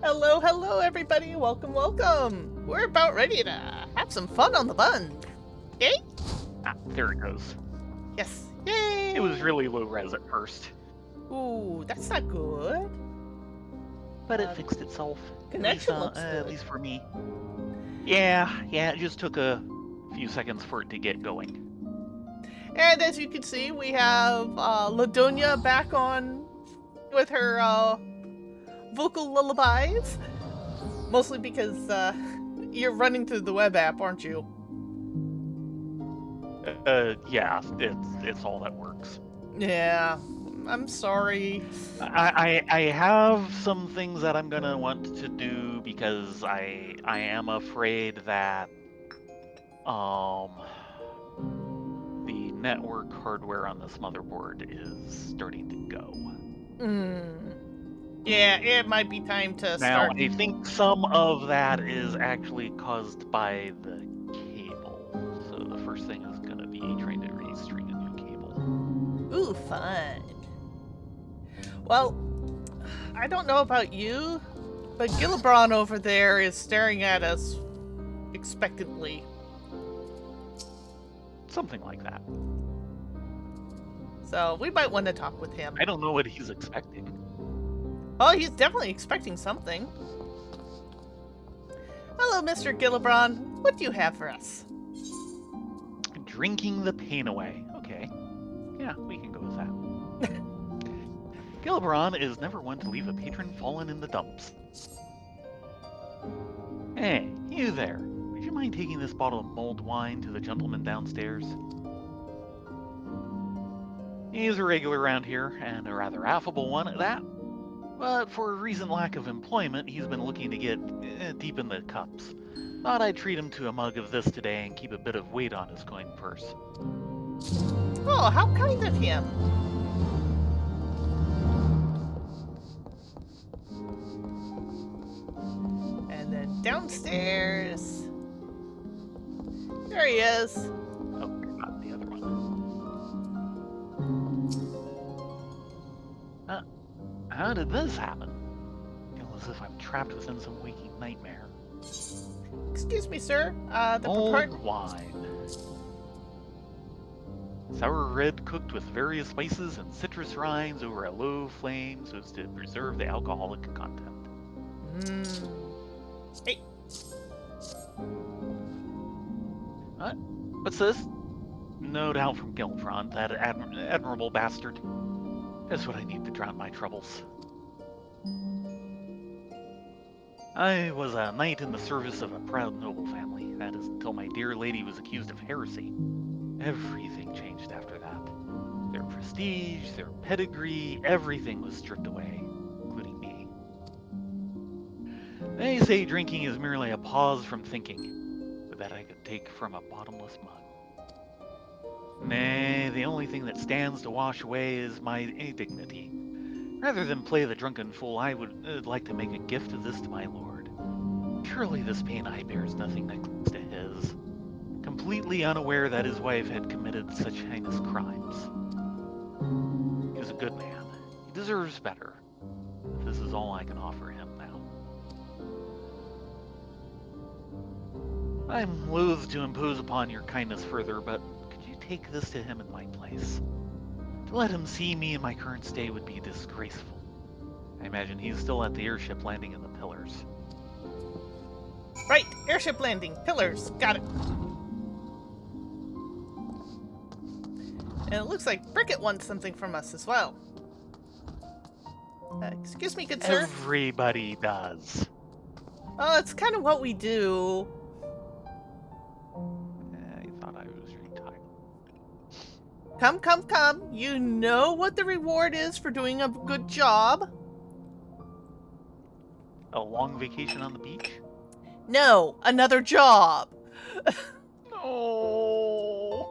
Hello, hello, everybody. Welcome, welcome. We're about ready to have some fun on the bun. Yay? Ah, there it goes. Yes. Yay! It was really low res at first, Ooh, that's not good. but it fixed itself. Connection looks At good. least for me. Yeah, it just took a few seconds for it to get going. And as you can see, we have Ladonia back on with her vocal lullabies. Mostly because you're running through the web app, aren't you? Yeah, it's all that works. Yeah. I'm sorry. I have some things that I'm gonna want to do because I am afraid that the network hardware on this motherboard is starting to go. Yeah, it might be time to Now, start. I think some of that is actually caused by the cable. So the first thing is going to be trying to restring a new cable. Ooh, fun. Well, I don't know about you, but Gillibron over there is staring at us expectantly. Something like that. So we might want to talk with him. I don't know what he's expecting. Oh, he's definitely expecting something. Hello, Mr. Gillibron. What do you have for us? Drinking the pain away. Okay. Yeah, we can go with that. Gilibron is never one to leave a patron fallen in the dumps. Hey, you there. Would you mind taking this bottle of mulled wine to the gentleman downstairs? He's a regular around here, and a rather affable one at that. But for a recent lack of employment, he's been looking to get deep in the cups. Thought I'd treat him to a mug of this today and keep a bit of weight on his coin purse. Oh, how kind of him. And then downstairs. There he is. Oh, not the other one. How did this happen? Feel as if I'm trapped within some waking nightmare. Excuse me, sir. Old wine. Sour red cooked with various spices and citrus rinds over a low flame so as to preserve the alcoholic content. Hey. What? What's this? No doubt from Gilfront, that admirable bastard. That's what I need to drown my troubles. I was a knight in the service of a proud noble family. That is until my dear lady was accused of heresy. Everything changed after that. Their prestige, their pedigree, everything was stripped away, including me. They say drinking is merely a pause from thinking, but that I could take from a bottomless mug. Nay, the only thing that stands to wash away is my dignity. Rather than play the drunken fool, I would like to make a gift of this to my lord. Surely this pain I bear is nothing next to his. Completely unaware that his wife had committed such heinous crimes. He was a good man. He deserves better. But this is all I can offer him now. I'm loath to impose upon your kindness further, but could you take this to him in my place? To let him see me in my current state would be disgraceful. I imagine he's still at the airship landing in the Pillars. Right, airship landing, pillars, got it. And it looks like Brickett wants something from us as well. Excuse me, good sir. Everybody does. Oh, it's kind of what we do. I thought I was retired. Come. You know what the reward is for doing a good job? A long vacation on the beach? No, another job. No.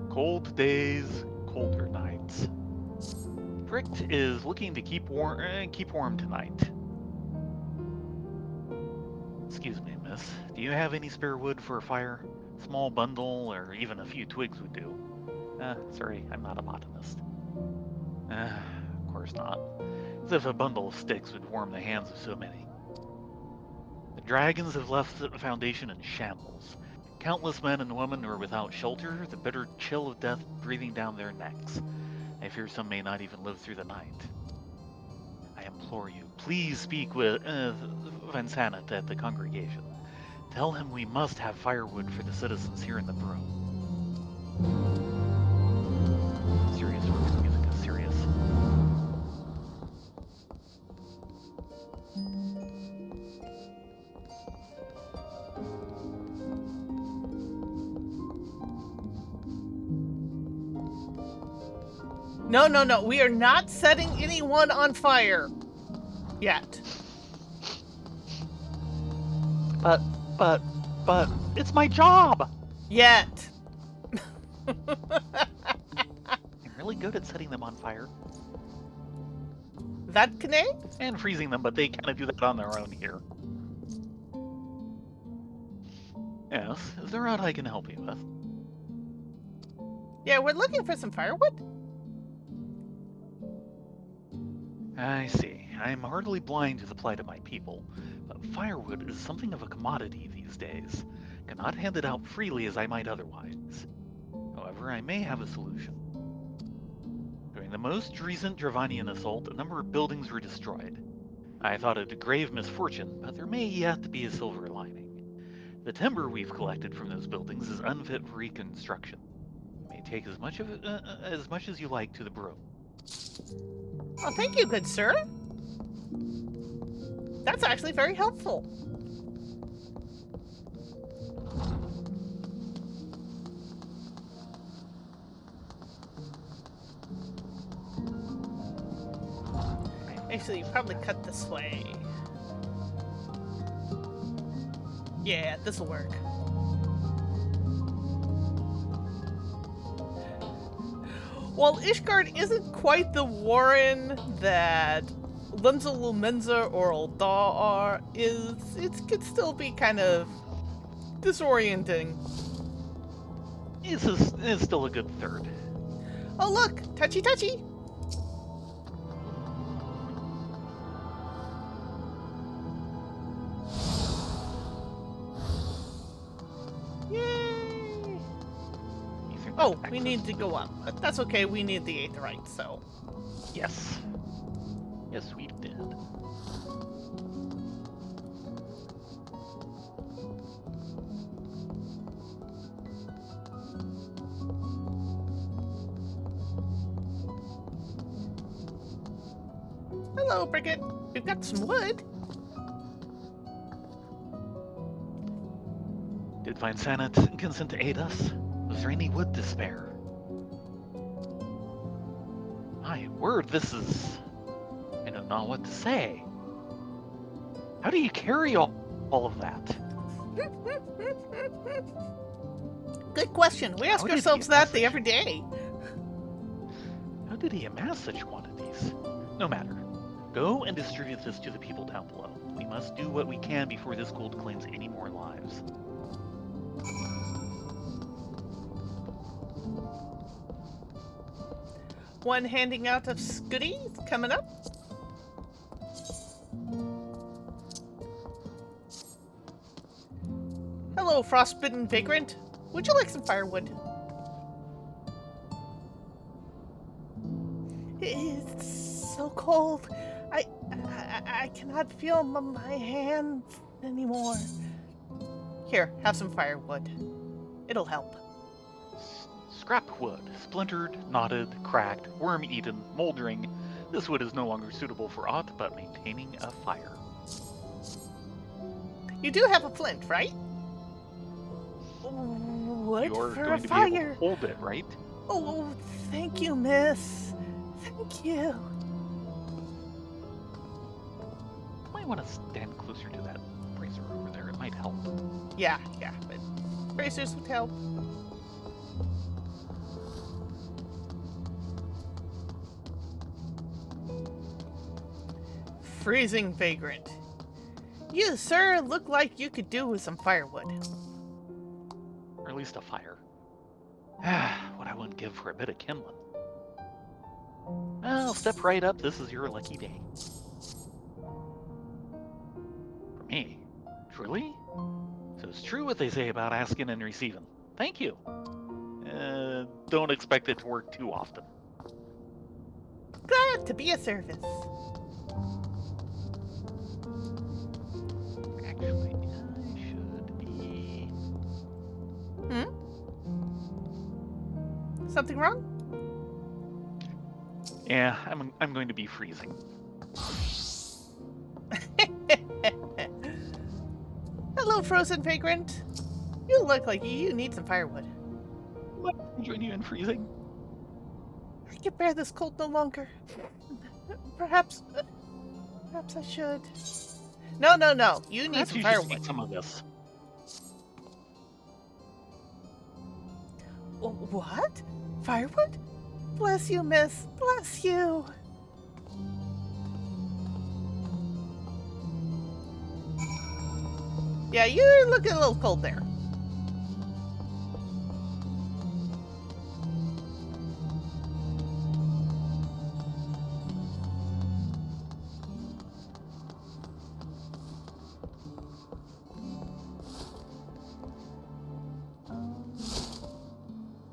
Cold days, colder nights. Frict is looking to keep warm tonight. Excuse me, miss. Do you have any spare wood for a fire? Small bundle, or even a few twigs would do. Sorry, I'm not a botanist. Of course not. As if a bundle of sticks would warm the hands of so many. The dragons have left the foundation in shambles. Countless men and women are without shelter, the bitter chill of death breathing down their necks. I fear some may not even live through the night. I implore you, please speak with Vansanet at the congregation. Tell him we must have firewood for the citizens here in the broom. Serious work, music is serious. No, no, no. We are not setting anyone on fire. Yet. But, it's my job! Yet. I'm really good at setting them on fire. That Kane? And freezing them, but they kind of do that on their own here. Yes, is there aught I can help you with? Yeah, we're looking for some firewood. I see. I am hardly blind to the plight of my people, but firewood is something of a commodity these days. Cannot hand it out freely as I might otherwise. However, I may have a solution. During the most recent Dravanian assault, a number of buildings were destroyed. I thought it a grave misfortune, but there may yet be a silver lining. The timber we've collected from those buildings is unfit for reconstruction. You may take as much of it as you like to the broom. Oh, thank you, good sir. That's actually very helpful. Actually, you probably cut this way. Yeah, this'll work. While Ishgard isn't quite the warren that Lunza or Ul'dah are, it could still be kind of disorienting. It's still a good third. Oh look, touchy touchy. Yay! Oh, we need to go up. But that's okay, we need the aetheryte, so. Yes. Yes, we did. Hello, Brigitte. We've got some wood. Did Vansanet consent to aid us? Was there any wood to spare? My word, this is... I don't know what to say. How do you carry all of that? Good question. We ask ourselves that every day. How did he amass such quantities? No matter. Go and distribute this to the people down below. We must do what we can before this gold claims any more lives. One handing out of goodies coming up. Hello, frostbitten vagrant. Would you like some firewood? It's so cold. I cannot feel my hands anymore. Here, have some firewood. It'll help. Scrap wood, splintered, knotted, cracked, worm-eaten, moldering. This wood is no longer suitable for aught but maintaining a fire. You do have a flint, right? Wood You're for going a to fire. be able to hold it, right? Oh, thank you, miss. Thank you. Might want to stand closer to that brazier over there. It might help. Yeah, but bracers would help. Freezing vagrant. You, sir, look like you could do with some firewood. Or at least a fire. What I wouldn't give for a bit of kindling. Well, step right up. This is your lucky day. For me? Truly? So it's true what they say about asking and receiving. Thank you. Don't expect it to work too often. Glad to be of service. Actually, I should be... Hmm? Something wrong? Yeah, I'm going to be freezing. Hello, frozen vagrant. You look like you need some firewood. What? Join you in freezing? I can bear this cold no longer. Perhaps I should. No. You need Perhaps some you should firewood. eat some of this. What? Firewood? Bless you, miss. Bless you. Yeah, you're looking a little cold there.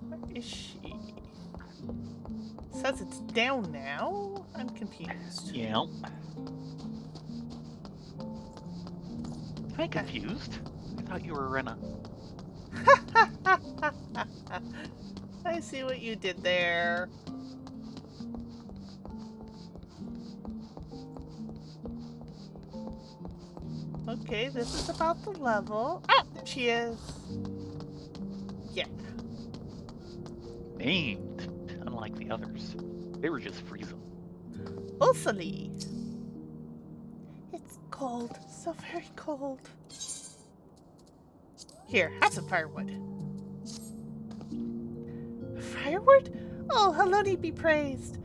Where is she? Says it's down now? I'm confused. Yeah. Am I confused? I thought you were in a... I see what you did there. Okay, this is about the level. Ah, there she is. Yeah. named, unlike the others. They were just freezing. Ulsally. It's cold, so very cold. Here, have some firewood. Firewood? Oh, Haloni be praised.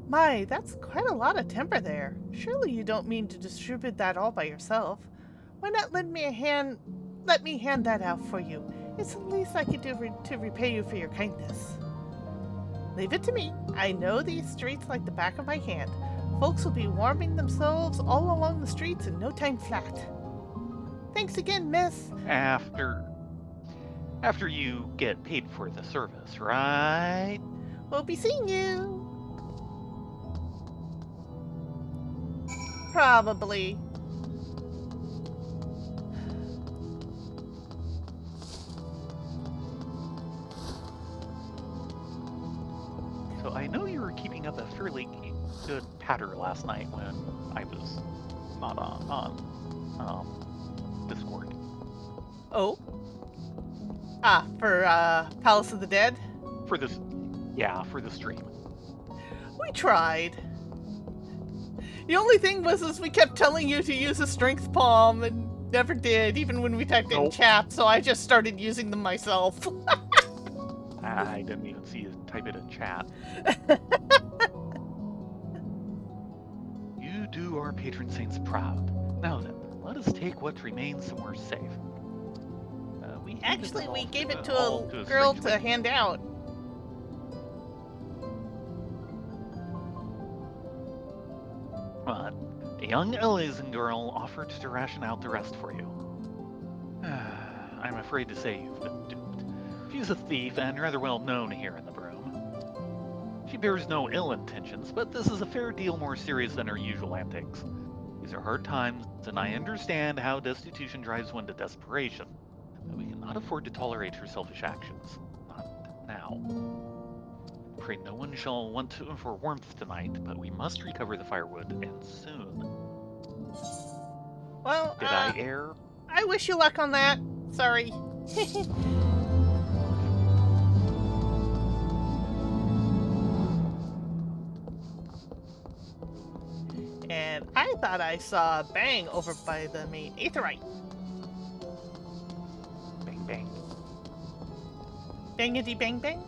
My, that's quite a lot of timber there. Surely you don't mean to distribute that all by yourself. Why not lend me a hand? Let me hand that out for you. It's the least I could do to repay you for your kindness. Leave it to me. I know these streets like the back of my hand. Folks will be warming themselves all along the streets in no time flat. Thanks again, miss. After you get paid for the service, right? We'll be seeing you. Probably. So I know you were keeping up a fairly good patter last night when I was not on Discord. Oh. Ah, for Palace of the Dead? For this, yeah, for the stream. We tried. The only thing was is we kept telling you to use a strength palm and never did, even when we typed in Nope. chat, so I just started using them myself. I didn't even see you type it in chat. You do our patron saints proud. Now then, let us take what remains somewhere safe. Actually, we gave it to all a girl strange to lady. hand out. But a young Elysian girl offered to ration out the rest for you. I'm afraid to say you've been duped. She's a thief and rather well known here in the Broom. She bears no ill intentions, but this is a fair deal more serious than her usual antics. These are hard times, and I understand how destitution drives one to desperation. But we cannot afford to tolerate her selfish actions. Not now. Pray no one shall want to for warmth tonight, but we must recover the firewood, and soon. Well, Did I err? I wish you luck on that. Sorry. And I thought I saw a bang over by the main aetheryte. Bang bang. Bangity bang bang?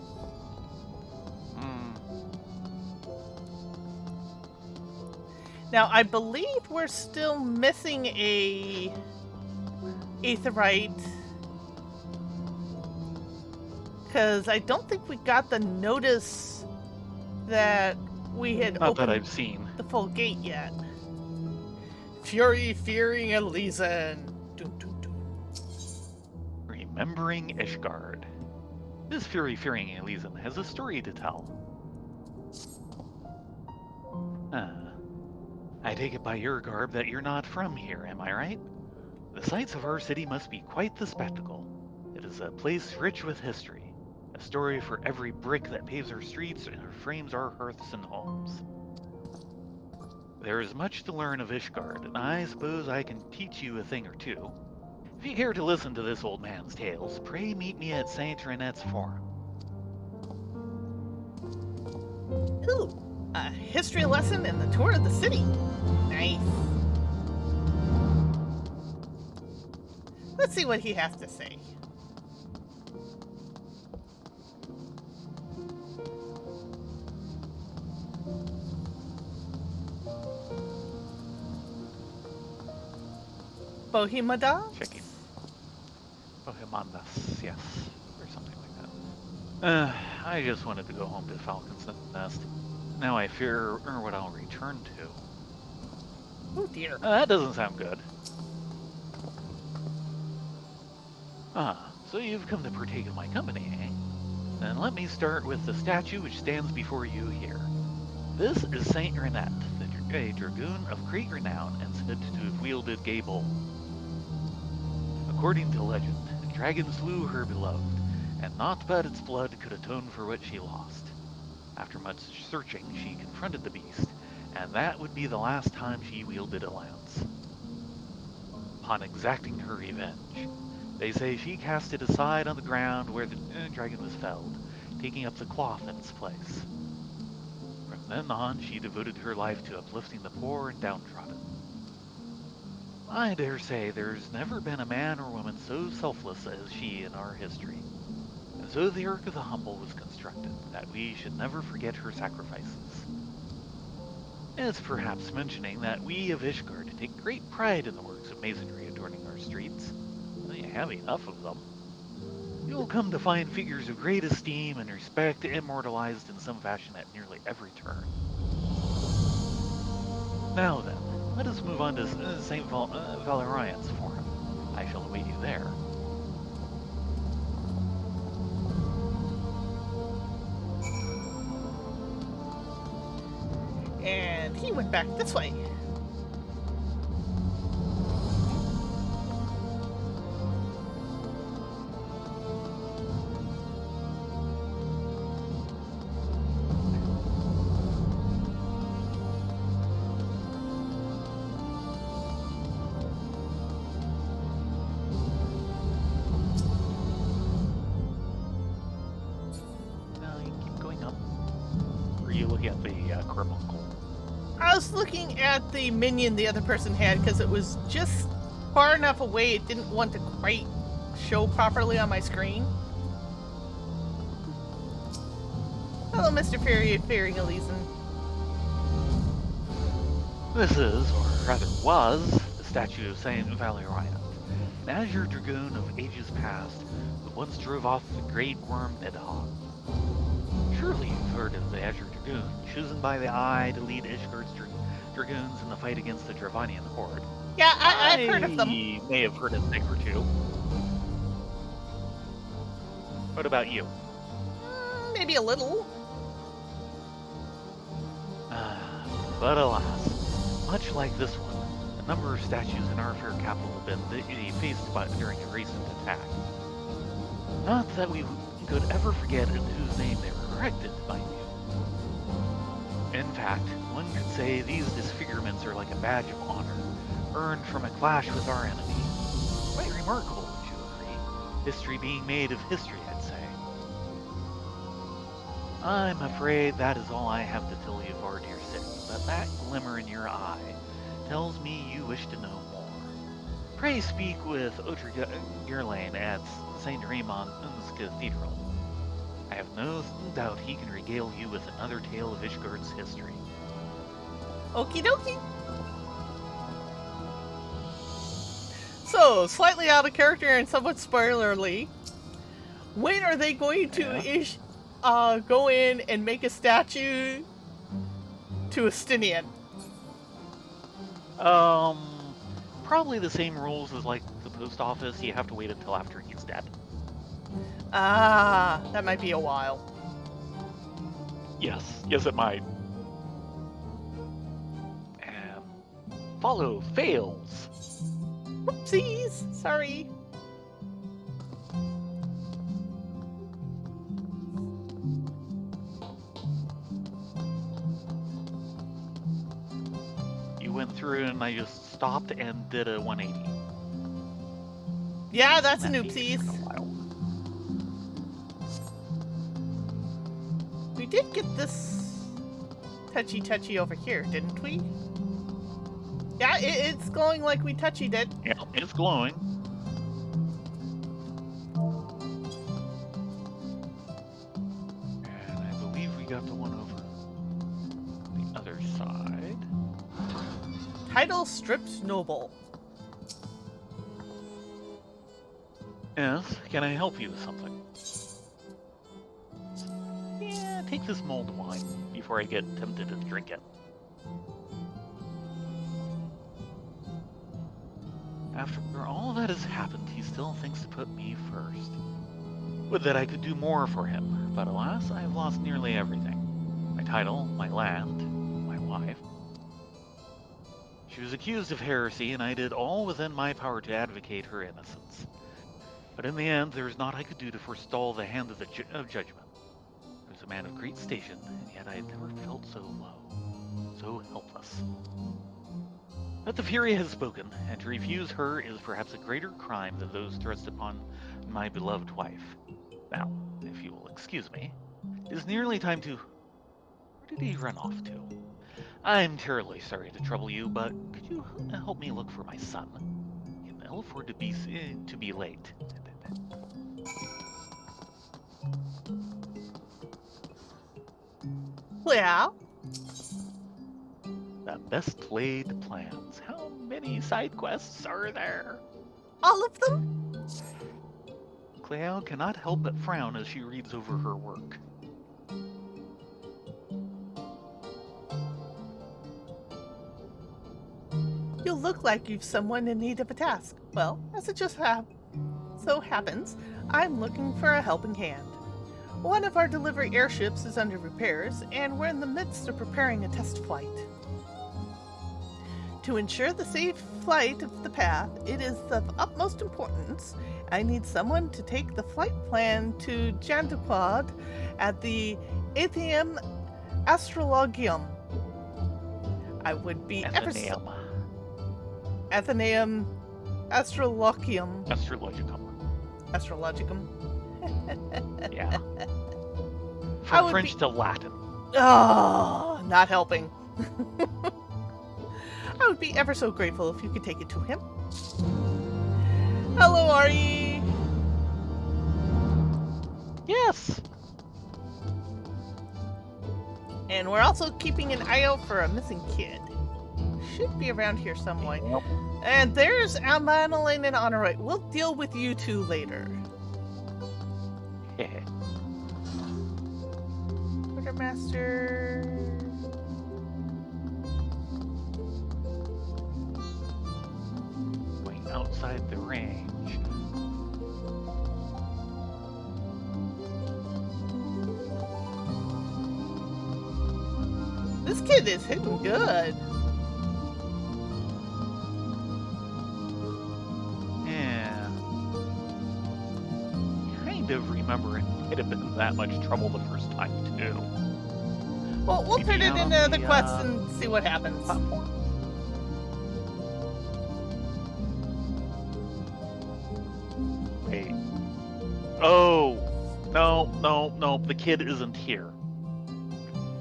Now, I believe we're still missing a aetheryte. Because I don't think we got the notice that we had Not that opened I've seen. the full gate yet. Fury fearing Elysian. Dun, dun, dun. Remembering Ishgard. This fury-fearing Elysian has a story to tell. I take it by your garb that you're not from here, am I right? The sights of our city must be quite the spectacle. It is a place rich with history, a story for every brick that paves our streets and frames our hearths and homes. There is much to learn of Ishgard, and I suppose I can teach you a thing or two. If you care to listen to this old man's tales, pray meet me at Saint Renette's Forum. Ooh, a history lesson and the tour of the city. Nice. Let's see what he has to say. Bohemada? Checking. Bohemandas, yes, or something like that. I just wanted to go home to Falcon's Nest. Now I fear what I'll return to. Oh dear. That doesn't sound good. So you've come to partake of my company, eh? Then let me start with the statue which stands before you here. This is Saint Renette, a dragoon of great renown and said to have wielded Gable. According to legend, a dragon slew her beloved, and naught but its blood could atone for what she lost. After much searching, she confronted the beast, and that would be the last time she wielded a lance. Upon exacting her revenge, they say she cast it aside on the ground where the dragon was felled, taking up the cloth in its place. From then on, she devoted her life to uplifting the poor and downtrodden. I dare say there's never been a man or woman so selfless as she in our history. And so the Ark of the Humble was constructed, that we should never forget her sacrifices. It's perhaps mentioning that we of Ishgard take great pride in the works of masonry adorning our streets. We have enough of them. You'll come to find figures of great esteem and respect immortalized in some fashion at nearly every turn. Now then, let us move on to St. Valerian's Forum. I shall await you there. And he went back this way. Now you keep going up. Or are you looking at the carbuncle? I was looking at the minion the other person had because it was just far enough away it didn't want to quite show properly on my screen. Hello, Mr. Fearing Elysian. This is, or rather was, the statue of Saint Valerian, an azure dragoon of ages past who once drove off the great worm Nidhogg. Surely you've heard of the Azure Dragoon, chosen by the Eye to lead Ishgard's dragoons in the fight against the Dravanian horde. Yeah, I've heard of them. I may have heard a thing or two. What about you? Maybe a little. But alas, much like this one, a number of statues in our fair capital have been defaced during a recent attack. Not that we could ever forget in whose name they were erected, mind you. In fact, one could say these disfigurements are like a badge of honor, earned from a clash with our enemy. Quite remarkable, would you agree? History being made of history, I'd say. I'm afraid that is all I have to tell you of our dear city, but that glimmer in your eye tells me you wish to know more. Pray speak with Gerlain at St. Raymond's Cathedral. I have no doubt he can regale you with another tale of Ishgard's history. Okie dokie. So, slightly out of character and somewhat spoilerly, when are they going to go in and make a statue to Estinian? Probably the same rules as like the post office. You have to wait until after he's dead. Ah, that might be a while. Yes, it might. And follow fails. Whoopsies! Sorry. You went through and I just stopped and did a 180. Yeah, that's an That takes oopsies. a while. We did get this touchy over here, didn't we? Yeah, it's glowing like we touchied it. Yeah, it's glowing. And I believe we got the one over the other side. Title stripped noble. Yes, can I help you with something? Yeah, take this mulled wine before I get tempted to drink it. After all that has happened, he still thinks to put me first. Would that I could do more for him, but alas, I have lost nearly everything. My title, my land, my wife. She was accused of heresy, and I did all within my power to advocate her innocence. But in the end, there is naught I could do to forestall the hand of of judgment. I was a man of great station, and yet I had never felt so low, so helpless. But the Fury has spoken, and to refuse her is perhaps a greater crime than those thrust upon my beloved wife. Now, if you will excuse me, it is nearly time to... Where did he run off to? I'm terribly sorry to trouble you, but could you help me look for my son? I can ill afford to be late. Well, The best laid plans. How many side quests are there? all of them? Cleo cannot help but frown as she reads over her work. You look like you've someone in need of a task. Well, as it just so happens, I'm looking for a helping hand. One of our delivery airships is under repairs, and we're in the midst of preparing a test flight. To ensure the safe flight of the path, it is of utmost importance. I need someone to take the flight plan to Jandaquad at the Atheum Astrologium. I would be Athenaeum. Athenaeum Astrologium. Astrologicum. Yeah. I From would French be- to Latin. Oh, not helping. I would be ever so grateful if you could take it to him. Hello, Ari. Yes. And we're also keeping an eye out for a missing kid. Should be around here somewhere. Yep. And there's Madeline and Honorite. We'll deal with you two later. Quartermaster. Going outside the range. This kid is hitting good. Yeah. Kind of remember it might have been in that much trouble the first time too. Well, we'll Maybe turn it out on into the the, quest and see what happens. Platform. Wait. Oh, no. The kid isn't here.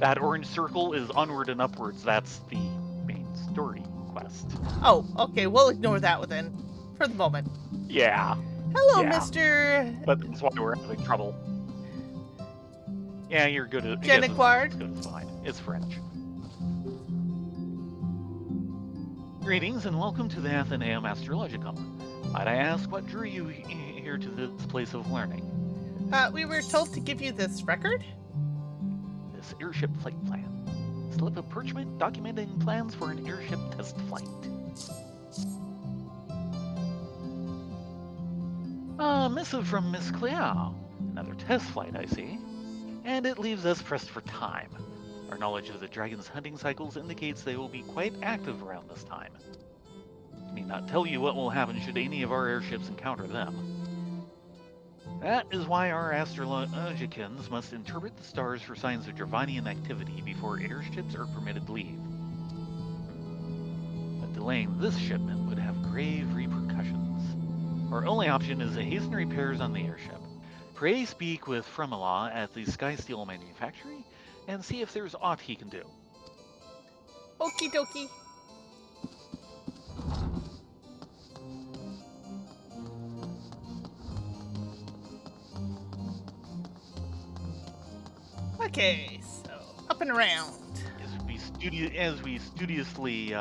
That orange circle is onward and upwards. That's the main story quest. Oh, okay. We'll ignore that one then, for the moment. Yeah, Hello, Yeah. Mr. but that's why we're having trouble. Yeah, you're good at Janiquard. It's good, it's fine. It's French. Greetings and welcome to the Athenaeum Astrologicum. Might I ask what drew you here to this place of learning? We were told to give you this record. This airship flight plan. slip of parchment documenting plans for an airship test flight. A missive from Miss Cleo. Another test flight, I see. And it leaves us pressed for time. Our knowledge of the dragon's hunting cycles indicates they will be quite active around this time. I need not tell you what will happen should any of our airships encounter them. That is why our astrologicans must interpret the stars for signs of Dravanian activity before airships are permitted to leave. But delaying this shipment would have grave repercussions. Our only option is to hasten repairs on the airship. Pray speak with Fremela at the Skysteel Manufactory and see if there's aught he can do. Okie dokie. Okay, so up and around. As we studiously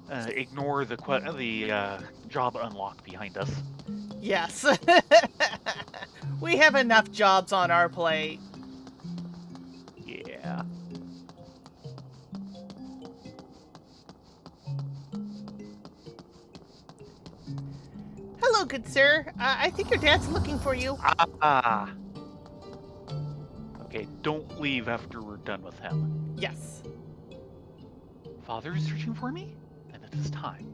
ignore the job unlock behind us. Yes. We have enough jobs on our plate. Yeah. Hello, good sir. I think your dad's looking for you. Ah. Okay, don't leave after we're done with him. Yes. Father is searching for me? Then it is time.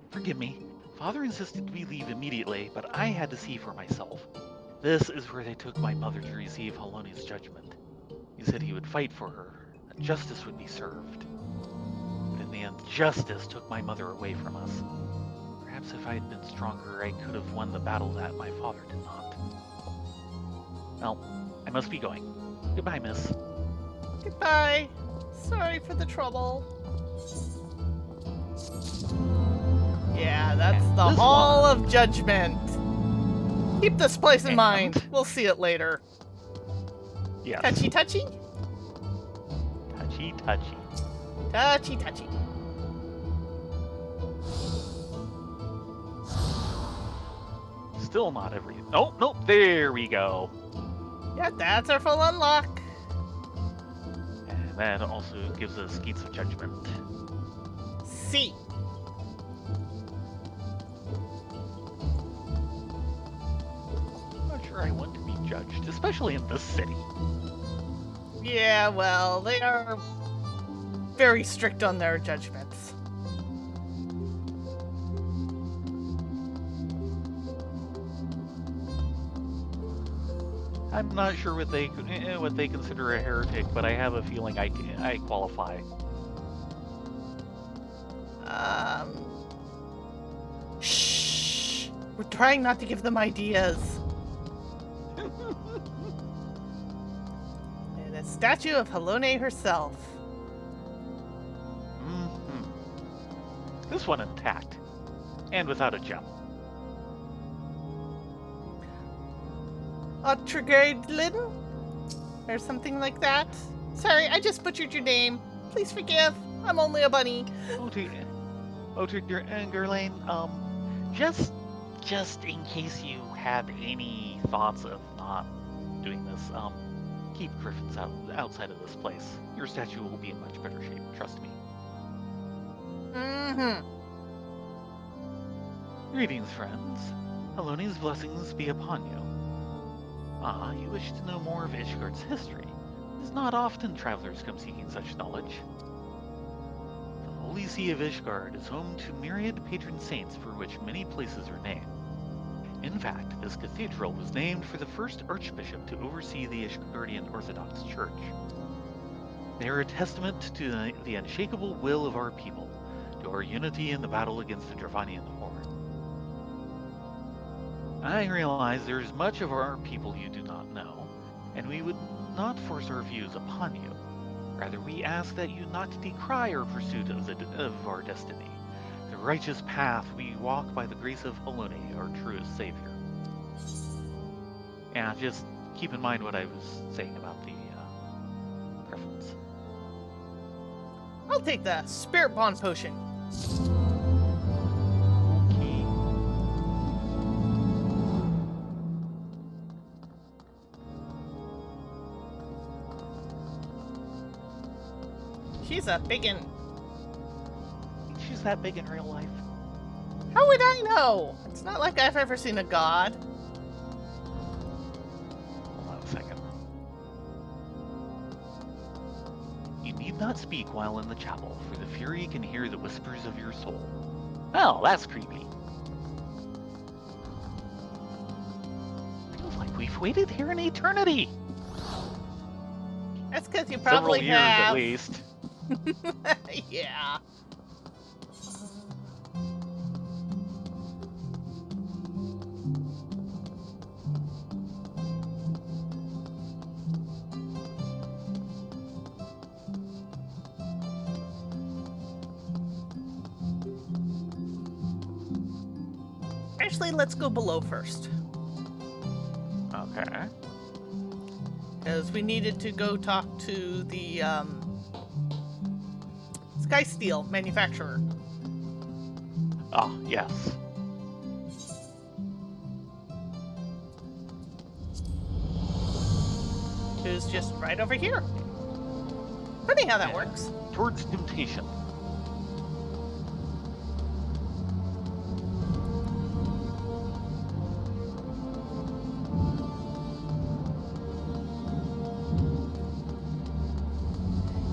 Forgive me. Father insisted we leave immediately, but I had to see for myself. This is where they took my mother to receive Haloni's judgment. He said he would fight for her, that justice would be served. But in the end, justice took my mother away from us. Perhaps if I had been stronger, I could have won the battle that my father did not. Well, I must be going. Goodbye, miss. Goodbye. Sorry for the trouble. Yeah, that's And the this Hall one. of Judgment. Keep this place in And- mind. We'll see it later. Yes. Touchy touchy? Touchy, touchy. Touchy touchy. Still not every... Oh, nope, there we go. Yeah, that's our full unlock. And that also gives us Gates of Judgment. See. I'm not sure I want to be judged, especially in this city. Yeah, well, they are very strict on their judgments. I'm not sure what they consider a heretic, but I have a feeling I qualify. Shh. We're trying not to give them ideas. And a statue of Halone herself. Mm-hmm. This one intact, and without a gem. Otrigardlin? Or something like that? Sorry, I just butchered your name. Please forgive. I'm only a bunny. Otrigardlin, just in case you had any thoughts of not doing this, keep griffins outside of this place. Your statue will be in much better shape, trust me. Mm-hmm. Greetings, friends. Haloni's blessings be upon you. Ah, you wish to know more of Ishgard's history. It is not often travelers come seeking such knowledge. The Holy See of Ishgard is home to myriad patron saints for which many places are named. In fact, this cathedral was named for the first archbishop to oversee the Ishgardian Orthodox Church. They are a testament to the unshakable will of our people, to our unity in the battle against the Dravanian horde. I realize there is much of our people you do not know, and we would not force our views upon you. Rather, we ask that you not decry our pursuit of our destiny, the righteous path we walk by the grace of Halone, our truest savior. Yeah, just keep in mind what I was saying about the preference. I'll take the Spirit Bond Potion. Okay. She's a biggin. She's that big in real life. How would I know? It's not like I've ever seen a god. Hold on a second. You need not speak while in the chapel, for the Fury can hear the whispers of your soul. Well, that's creepy. Feels like we've waited here an eternity. That's because you Several probably years have. at least. Yeah. Actually, let's go below first. Okay. Because we needed to go talk to the Sky Steel manufacturer. Oh, yes. Who's just right over here. Funny how that works. Towards temptation.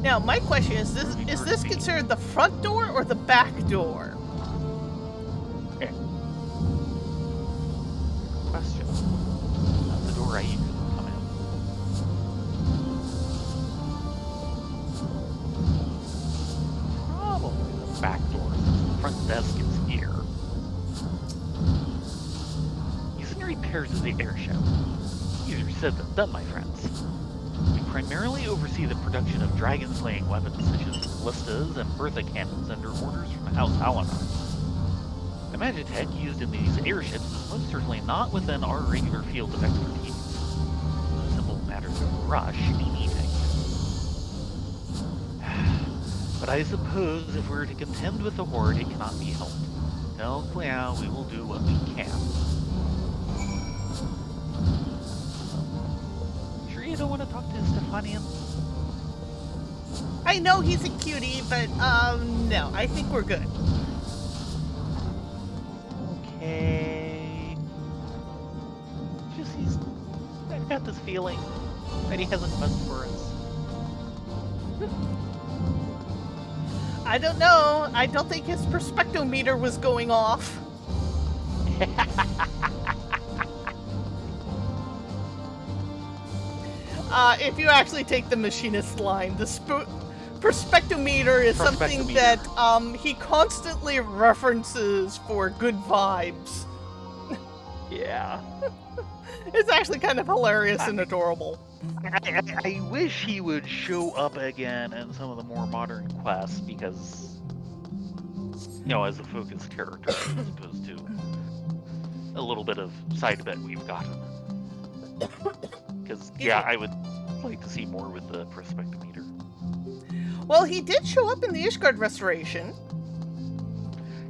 Now, my question is this considered the front door or the back door? Okay. Question. That's the door I usually come in. Probably the back door, since the front desk is here. He's in repairs of the airship. Easier said than done, my friends. We primarily oversee the production of dragon-slaying weapons such as ballistas and Bertha cannons under orders from House Halloran. The magitech used in these airships is most certainly not within our regular field of expertise. Simple matters of rush, anything. But I suppose if we're to contend with the Horde, it cannot be helped. Tell Clea we will do what we can. You don't want to talk to Stefanian? I know he's a cutie, but no, I think we're good. Okay. I've got this feeling that he has a quest for us. I don't know. I don't think his perspectometer was going off. If you actually take the machinist line, the perspectometer is something that he constantly references for good vibes. Yeah. It's actually kind of hilarious and adorable. I wish he would show up again in some of the more modern quests because, as a focused character as opposed to a little bit of side bit we've gotten. Because, I would like to see more with the perspectometer. Well, he did show up in the Ishgard Restoration.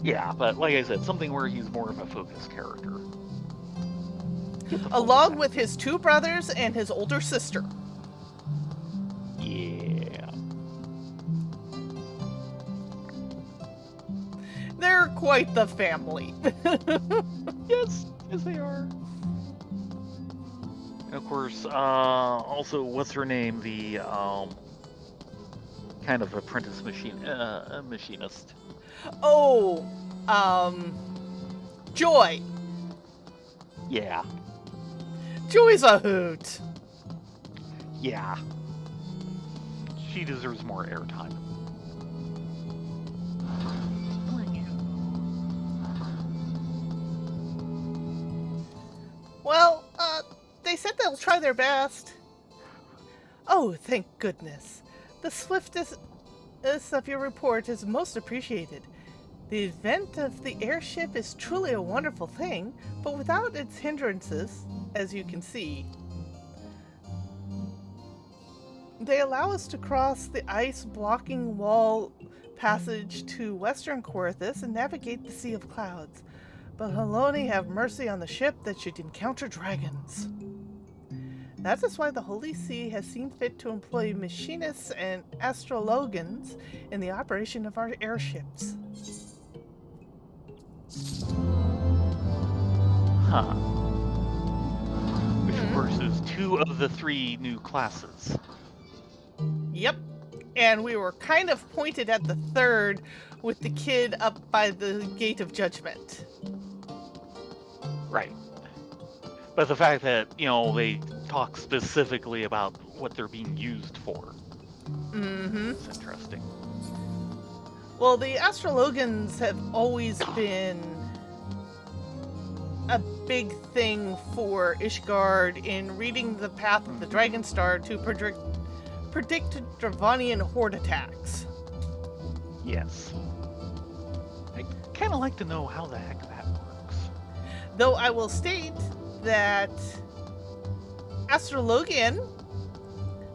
Yeah, but like I said, something where he's more of a focused character. Along with his two brothers and his older sister. Yeah. They're quite the family. Yes, they are. And of course, also, what's her name? The kind of apprentice machinist. Oh, Joy. Yeah. Joy's a hoot. Yeah. She deserves more airtime. Well, they said they'll try their best. Oh, thank goodness. The swiftness of your report is most appreciated. The advent of the airship is truly a wonderful thing, but without its hindrances, as you can see, they allow us to cross the ice-blocking wall passage to western Coerthas and navigate the Sea of Clouds. But Haloni have mercy on the ship that should encounter dragons. That is why the Holy See has seen fit to employ machinists and astrologans in the operation of our airships. Huh. Which, of course, is 2 of the 3 new classes. Yep. And we were kind of pointed at the third with the kid up by the Gate of Judgment. Right. But the fact that, they talk specifically about what they're being used for. Mm-hmm. It's interesting. Well, the astrologans have always been a big thing for Ishgard in reading the path of the Dragon Star to predict Dravanian horde attacks. Yes. I'd kind of like to know how the heck that works. Though I will state that Astrologian,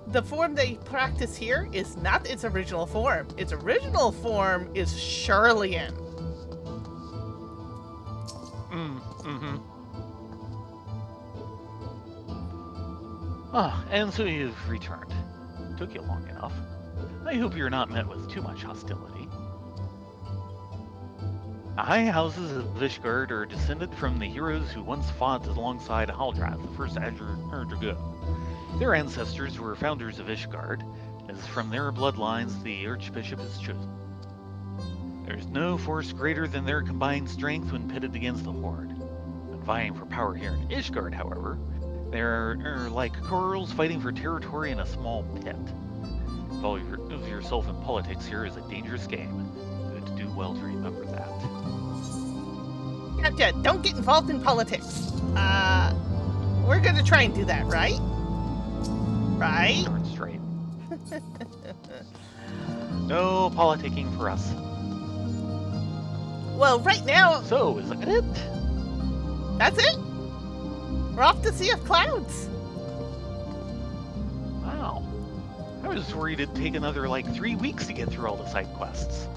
the form they practice here, is not its original form. Its original form is Charlian. Mm-hmm. And so you've returned. Took you long enough. I hope you're not met with too much hostility. The high houses of Ishgard are descended from the heroes who once fought alongside Haldrath, the first Dragoon. Their ancestors were founders of Ishgard, as from their bloodlines the Archbishop is chosen. There's no force greater than their combined strength when pitted against the Horde. When vying for power here in Ishgard, however, they're like corals fighting for territory in a small pit. Involve yourself in politics here is a dangerous game. You'd do well to remember that. Gotcha. Don't get involved in politics. We're gonna try and do that, right? Right? Darn straight. No politicking for us. Well, right now, So, is that it? that's it. We're off to Sea of Clouds. Wow. I was worried it'd take another, 3 weeks to get through all the side quests.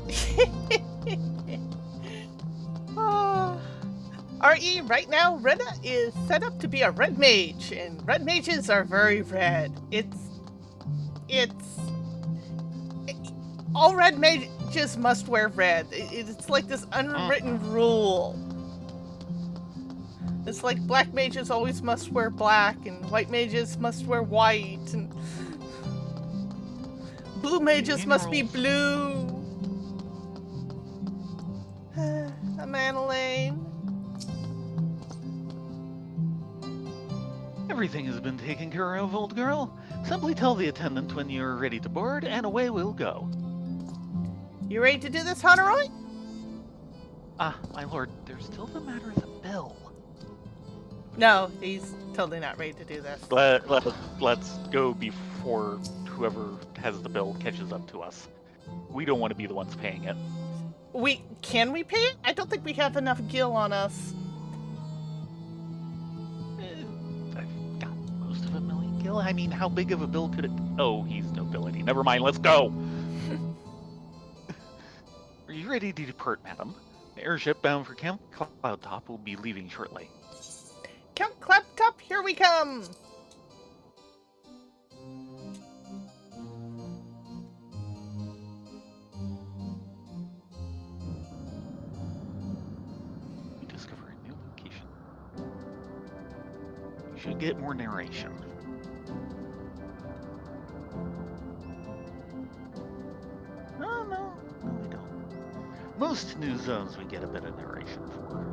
RE, right now, Rena is set up to be a red mage, and red mages are very red. All red mages must wear red. It's like this unwritten rule. It's like black mages always must wear black, and white mages must wear white, and blue mages must be blue. Manolane. Everything has been taken care of, old girl. Simply tell the attendant when you're ready to board, and away we'll go. You ready to do this, Honoroi? My lord, there's still the matter of the bill. No, he's totally not ready to do this. Let's go before whoever has the bill catches up to us. We don't want to be the ones paying it. Can we pay it? I don't think we have enough gil on us. I've got most of 1 million gil. I mean, how big of a bill could it... Oh, he's nobility. Never mind, let's go! Are you ready to depart, madam? The airship bound for Camp Cloudtop will be leaving shortly. Count Claptop, here we come! We discover a new location. You should get more narration. No, we don't. Most new zones we get a bit of narration for.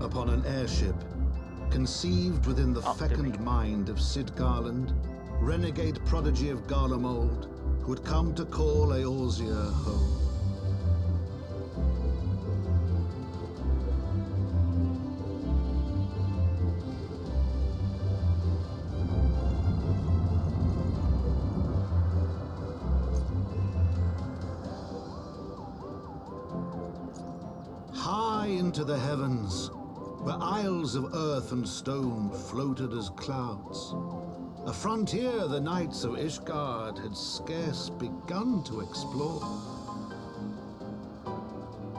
Upon an airship, conceived within the Oh, there we fecund go. mind of Sid Garland, renegade prodigy of Garlemald, who had come to call Eorzea home. High into the heavens, where isles of earth and stone floated as clouds, a frontier the knights of Ishgard had scarce begun to explore.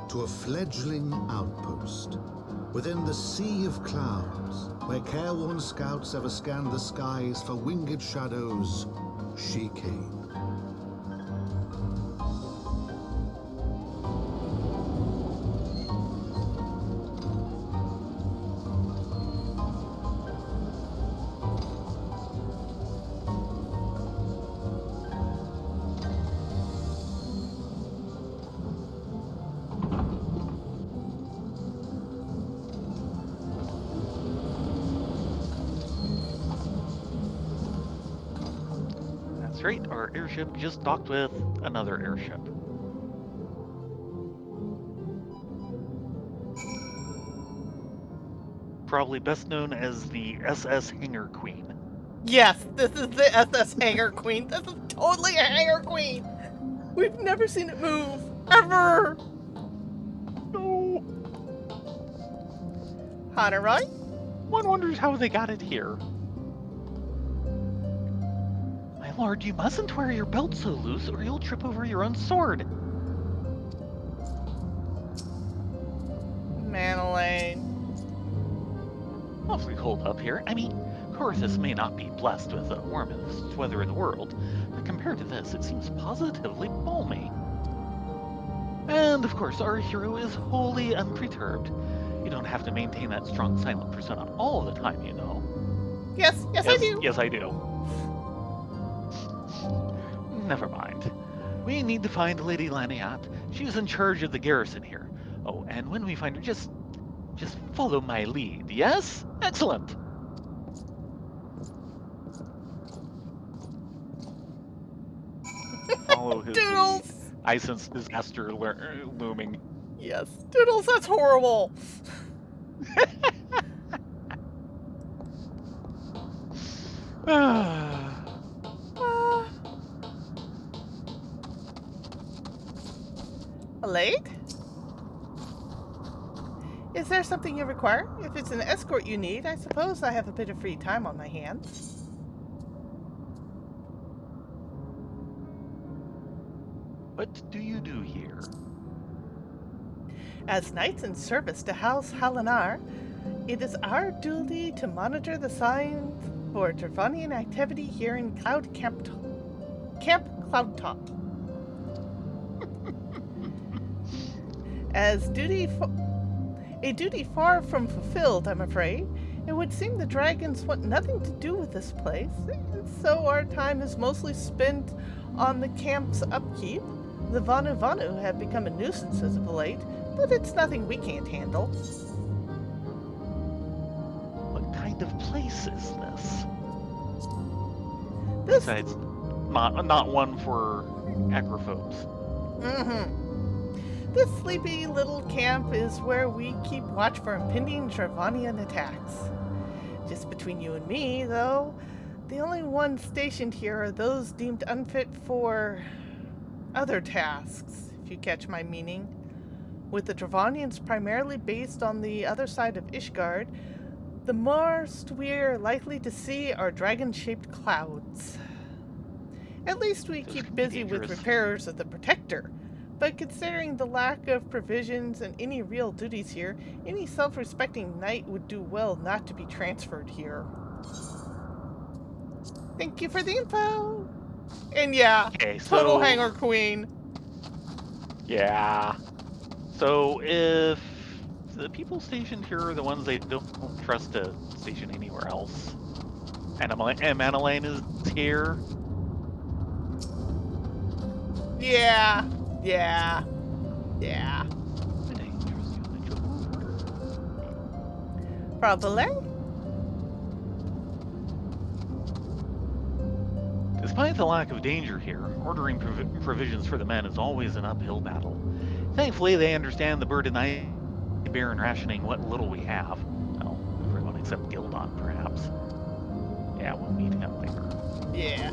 to a fledgling outpost within the sea of clouds, where careworn scouts ever scanned the skies for winged shadows. She came. That's right, our airship just docked with another airship. Probably best known as the SS Hangar Queen. Yes, this is the SS Hangar Queen. This is totally a Hangar Queen. We've never seen it move, ever. No! Hana, right? One wonders how they got it here. My lord, you mustn't wear your belt so loose or you'll trip over your own sword. Manolane. Awfully cold up here. I mean, Corthus may not be blessed with the warmest weather in the world, but compared to this, it seems positively balmy. And of course, our hero is wholly unperturbed. You don't have to maintain that strong silent persona all the time, you know. Yes, I do. Yes, I do. Never mind. We need to find Lady Laniat. She's in charge of the garrison here. Oh, and when we find her, just follow my lead, yes? Excellent! Follow his Doodles! lead. I sense disaster looming. Yes, Doodles, that's horrible. Late? Is there something you require? If it's an escort you need, I suppose I have a bit of free time on my hands. What do you do here? As knights in service to House Halinar, it is our duty to monitor the signs for Dravanian activity here in Camp Cloudtop. As a duty far from fulfilled, I'm afraid. It would seem the dragons want nothing to do with this place, and so our time is mostly spent on the camp's upkeep. The Vanu have become a nuisance as of late, but it's nothing we can't handle. What kind of place is this? This Besides, not one for acrophobes. This sleepy little camp is where we keep watch for impending Dravanian attacks. Just between you and me, though, the only ones stationed here are those deemed unfit for other tasks, if you catch my meaning. With the Dravanians primarily based on the other side of Ishgard, the most we're likely to see are dragon-shaped clouds. At least we keep busy with repairs of the Protector. But considering the lack of provisions and any real duties here, any self-respecting knight would do well not to be transferred here. Thank you for the info! And yeah, Okay, so... total Hangar Queen. Yeah. So if the people stationed here are the ones they don't trust to station anywhere else, and Manolane is here... Yeah. Probably. Despite the lack of danger here, ordering provisions for the men is always an uphill battle. Thankfully, they understand the burden I bear in rationing what little we have. Well, everyone except Gildon, perhaps. Yeah, we'll meet him later. Yeah.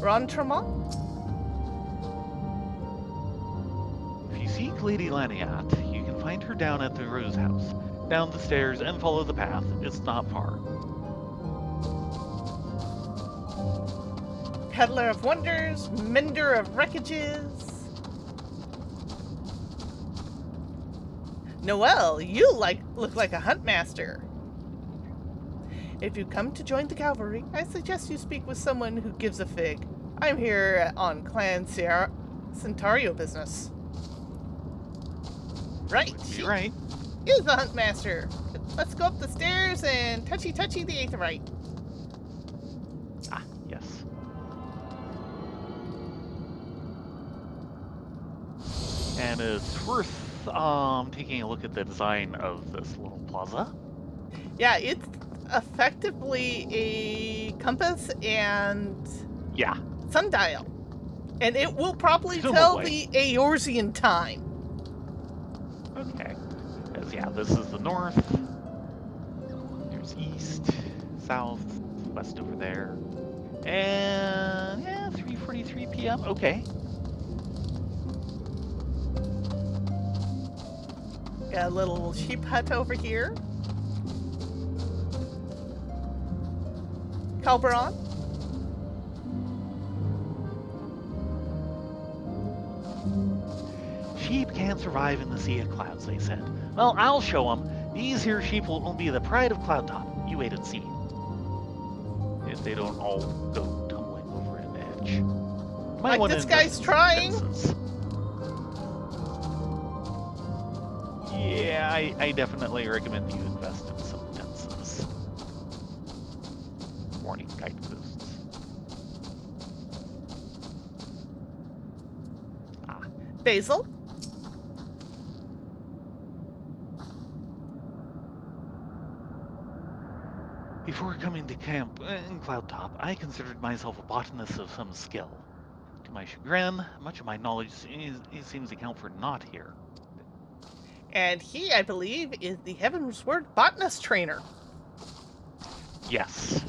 Ron Tremont? If you seek Lady Laniat, you can find her down at the Rose House. Down the stairs and follow the path. It's not far. Peddler of wonders, mender of wreckages. Noelle, you look like a huntmaster. If you come to join the cavalry, I suggest you speak with someone who gives a fig. I'm here on Clan Centario business. Right. You're right. Is the huntmaster. Let's go up the stairs and touchy the aetheryte. Ah, yes. And it's worth taking a look at the design of this little plaza. Yeah, it's effectively a compass and Yeah. sundial. And it will probably tell the Presumably. Eorzean time. Okay. Because, yeah, this is the north. There's east, south, west over there. And, yeah, 3:43 p.m. Okay. Got a little sheep hut over here. Calberon. Sheep can't survive in the sea of clouds, they said. Well, I'll show them. These here sheep will be the pride of Cloudtop. You wait and see. If they don't all go tumbling over an edge. Like this guy's trying. Yeah, I definitely recommend you invest in some fences. Warning guideposts. Basil. Before coming to camp in Cloudtop, I considered myself a botanist of some skill. To my chagrin, much of my knowledge seems to count for naught here. And he, I believe, is the Heavensward botanist trainer. Yes.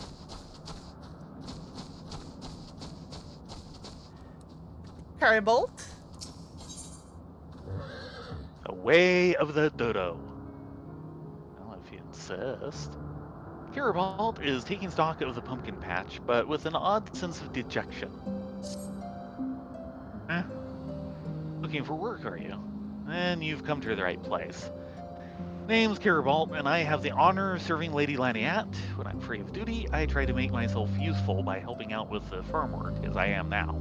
Hareband. The way of the dodo. Well, if you insist. Hareband is taking stock of the pumpkin patch, but with an odd sense of dejection. Looking for work, are you? Then you've come to the right place. Name's Hareband, and I have the honor of serving Lady Laniat. When I'm free of duty, I try to make myself useful by helping out with the farm work, as I am now.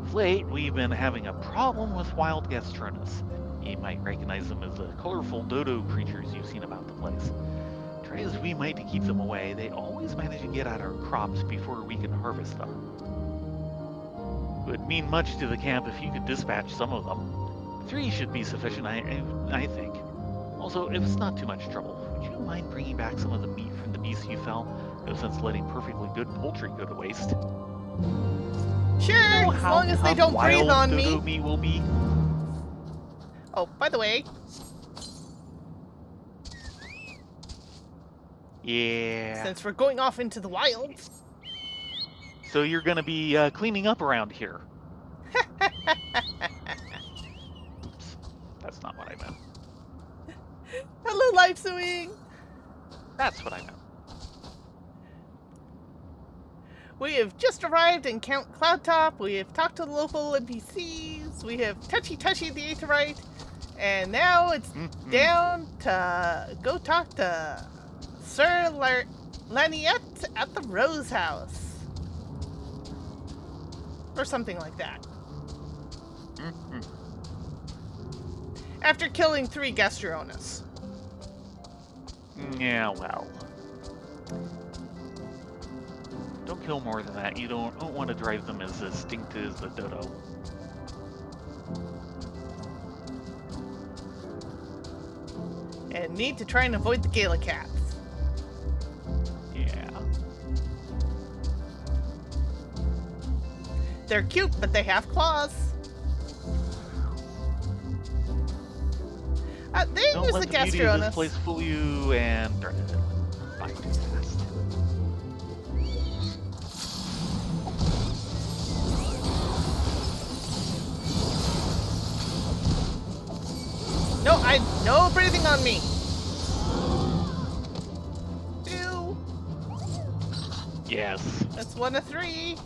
Of late, we've been having a problem with wild Gastronus. You might recognize them as the colorful dodo creatures you've seen about the place. Try as we might to keep them away, they always manage to get at our crops before we can harvest them. It would mean much to the camp if you could dispatch some of them. 3 should be sufficient, I think. Also, if it's not too much trouble, would you mind bringing back some of the meat from the beasts you fell? No sense letting perfectly good poultry go to waste. Sure, You know as long as they don't breathe on me. Meat will be. Oh, by the way. Yeah. Since we're going off into the wild. So you're gonna be cleaning up around here. Oops, that's not what I meant. Hello, Life Swing. That's what I meant. We have just arrived in Count Cloudtop. We have talked to the local NPCs. We have touchy the aetheryte. And now it's down to go talk to Sir Laniet at the Rose House. Or something like that. After killing 3 Gastronus. Yeah, well. Don't kill more than that. You don't want to drive them as distinct as the dodo. And need to try and avoid the Gala cats. Yeah. They're cute, but they have claws. There Don't was let the the beauty of this Gastronus. place fool you and darn it, by too fast. No breathing on me. 2. Yes. That's 1 of 3.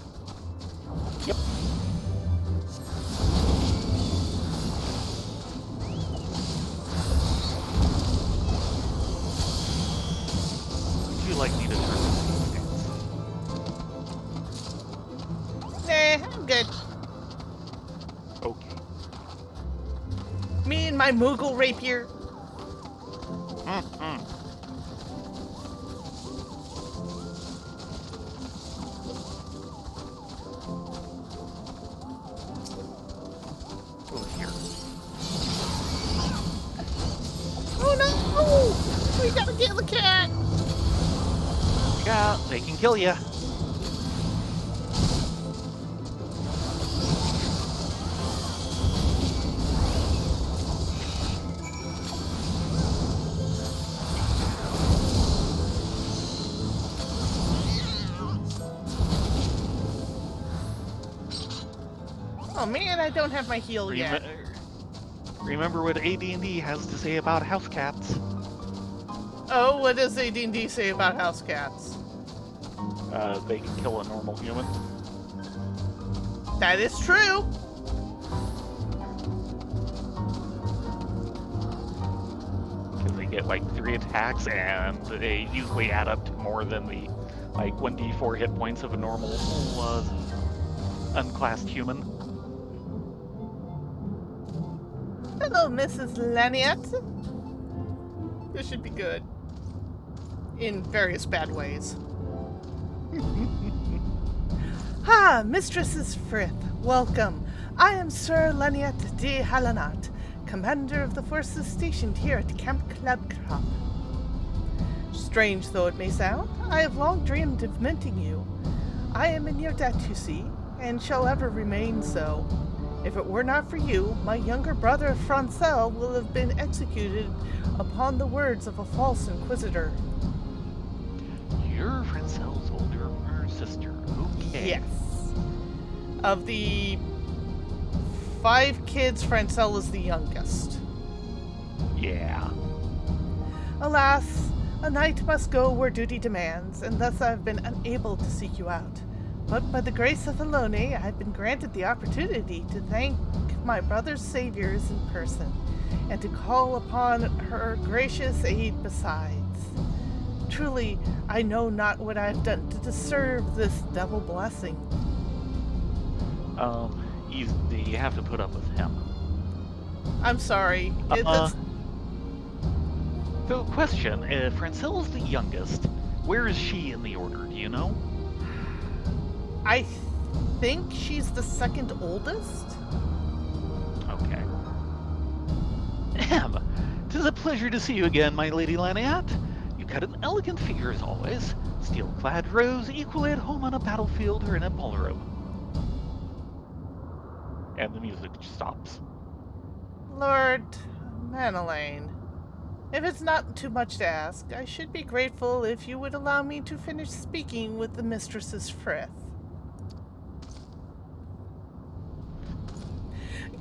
Yep. I'm good. Okay. Me and my Moogle rapier. Mm-mm. Over here. Oh no! We gotta get the cat! Yeah, they can kill you. Oh man, I don't have my heal yet. Remember what AD&D has to say about house cats. Oh, what does AD&D say about house cats? They can kill a normal human. That is true. Because they get like 3 attacks and they usually add up to more than the like 1d4 hit points of a normal unclassed human. Hello, Mrs. Laniet. This should be good. In various bad ways. Ha, Mistresses Frith, welcome. I am Sir Laniet de Halanat, commander of the forces stationed here at Camp Clubcrop. Strange though it may sound, I have long dreamed of minting you. I am in your debt, you see, and shall ever remain so. If it were not for you, my younger brother Francel will have been executed upon the words of a false inquisitor. You're Francel's older sister. Okay. Yes. Of the 5 kids, Francel is the youngest. Yeah. Alas, a knight must go where duty demands, and thus I have been unable to seek you out. But by the grace of Elone, I have been granted the opportunity to thank my brother's saviors in person, and to call upon her gracious aid besides. Truly, I know not what I have done to deserve this double blessing. You have to put up with him. I'm sorry. So, question, if Francel's the youngest, where is she in the order, do you know? I think she's the second oldest. Okay. Ahem. 'Tis a pleasure to see you again, my Lady Laniat. You cut an elegant figure as always. Steel-clad rose, equally at home on a battlefield or in a ballroom. And the music stops. Lord Manelaine, if it's not too much to ask, I should be grateful if you would allow me to finish speaking with the Mistresses Frith.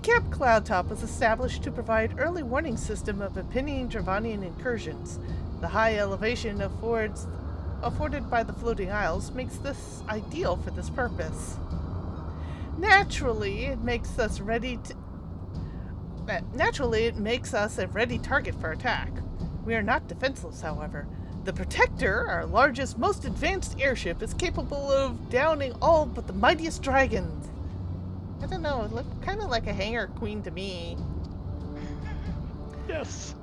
Camp Cloudtop was established to provide early warning system of impending Dravanian incursions. The high elevation afforded by the floating isles makes this ideal for this purpose. Naturally, it makes us a ready target for attack. We are not defenseless, however. The Protector, our largest, most advanced airship, is capable of downing all but the mightiest dragons. I don't know, it looked kind of like a hangar queen to me. Yes.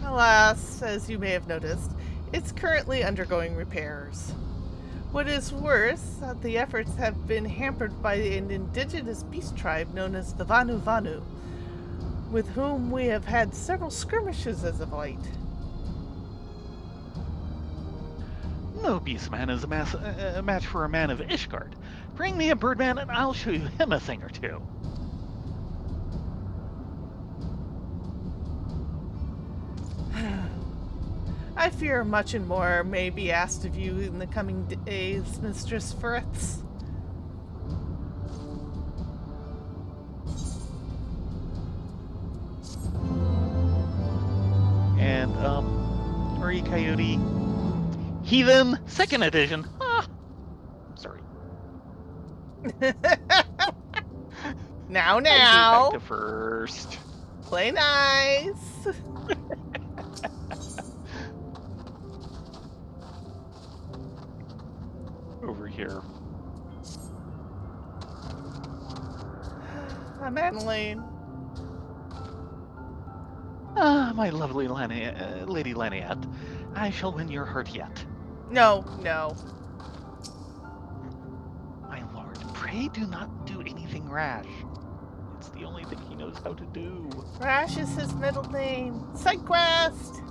Alas, as you may have noticed, it's currently undergoing repairs. What is worse, the efforts have been hampered by an indigenous beast tribe known as the Vanu Vanu, with whom we have had several skirmishes as of late. No beastman is a match for a man of Ishgard. Bring me a birdman and I'll show you him a thing or two. I fear much and more may be asked of you in the coming days, Mistress Frith. And, Ori Coyote, Heathen, 2nd edition. Ah! Sorry. Now. Back to first. Play nice. Over here. I'm Annalene. Ah, my lovely Lady Laniette, I shall win your heart yet. No, no. My lord, pray do not do anything rash. It's the only thing he knows how to do. Rash is his middle name. Side quest!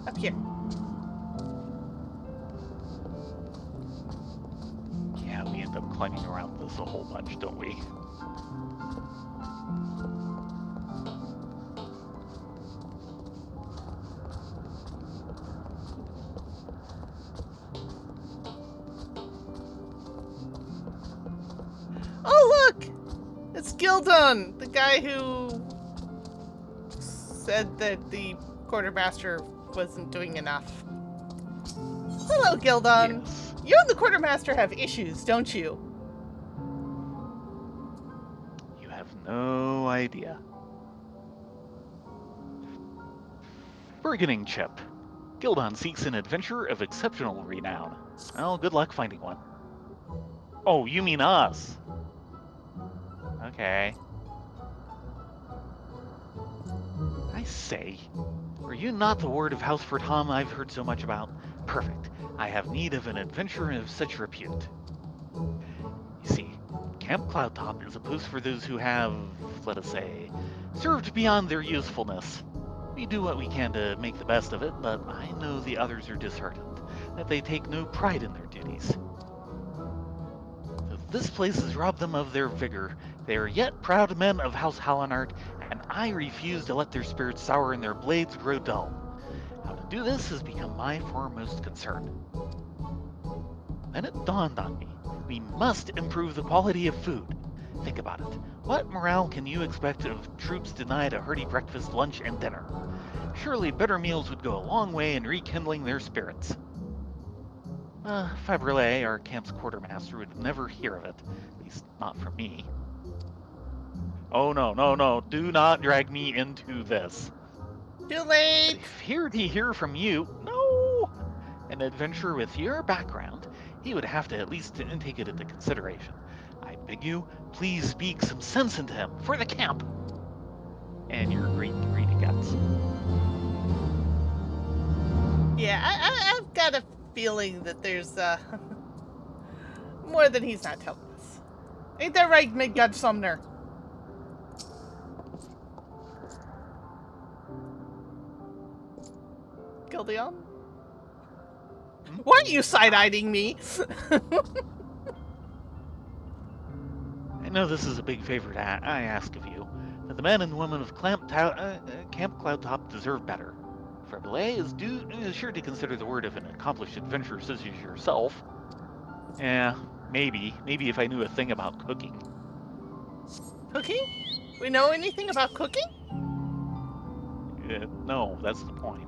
Up here. Yeah, we end up climbing around this a whole bunch, don't we? Oh, look! It's Gildon, the guy who said that the quartermaster wasn't doing enough. Hello, Gildon. Yes. You and the quartermaster have issues, don't you? You have no idea. Bargaining chip. Gildon seeks an adventure of exceptional renown. Well, good luck finding one. Oh, you mean us? Okay. I say, are you not the ward of House Fordham I've heard so much about? Perfect. I have need of an adventure of such repute. You see, Camp Cloudtop is a post for those who have, let us say, served beyond their usefulness. We do what we can to make the best of it, but I know the others are disheartened, that they take no pride in their duties. Though this place has robbed them of their vigor, they are yet proud men of House Hallinart, and I refuse to let their spirits sour and their blades grow dull. How to do this has become my foremost concern. Then it dawned on me, we must improve the quality of food. Think about it. What morale can you expect of troops denied a hearty breakfast, lunch, and dinner? Surely better meals would go a long way in rekindling their spirits. Fabrele, our camp's quartermaster, would never hear of it. At least not from me. Oh no, do not drag me into this. Too late! If he'd hear from you, no! An adventurer with your background, he would have to at least take it into consideration. I beg you, please speak some sense into him, for the camp! And your great greedy guts. Yeah, I've got a feeling that there's, more than he's not telling us. Ain't that right, Midgard Sumner? Gildion? Why are you side-eyeing me? I know this is a big favor I ask of you, but the men and women of Camp Cloudtop deserve better. Fabrele is sure to consider the word of an accomplished adventurer such as yourself. Yeah, maybe if I knew a thing about cooking. Cooking? We know anything about cooking? No, that's the point.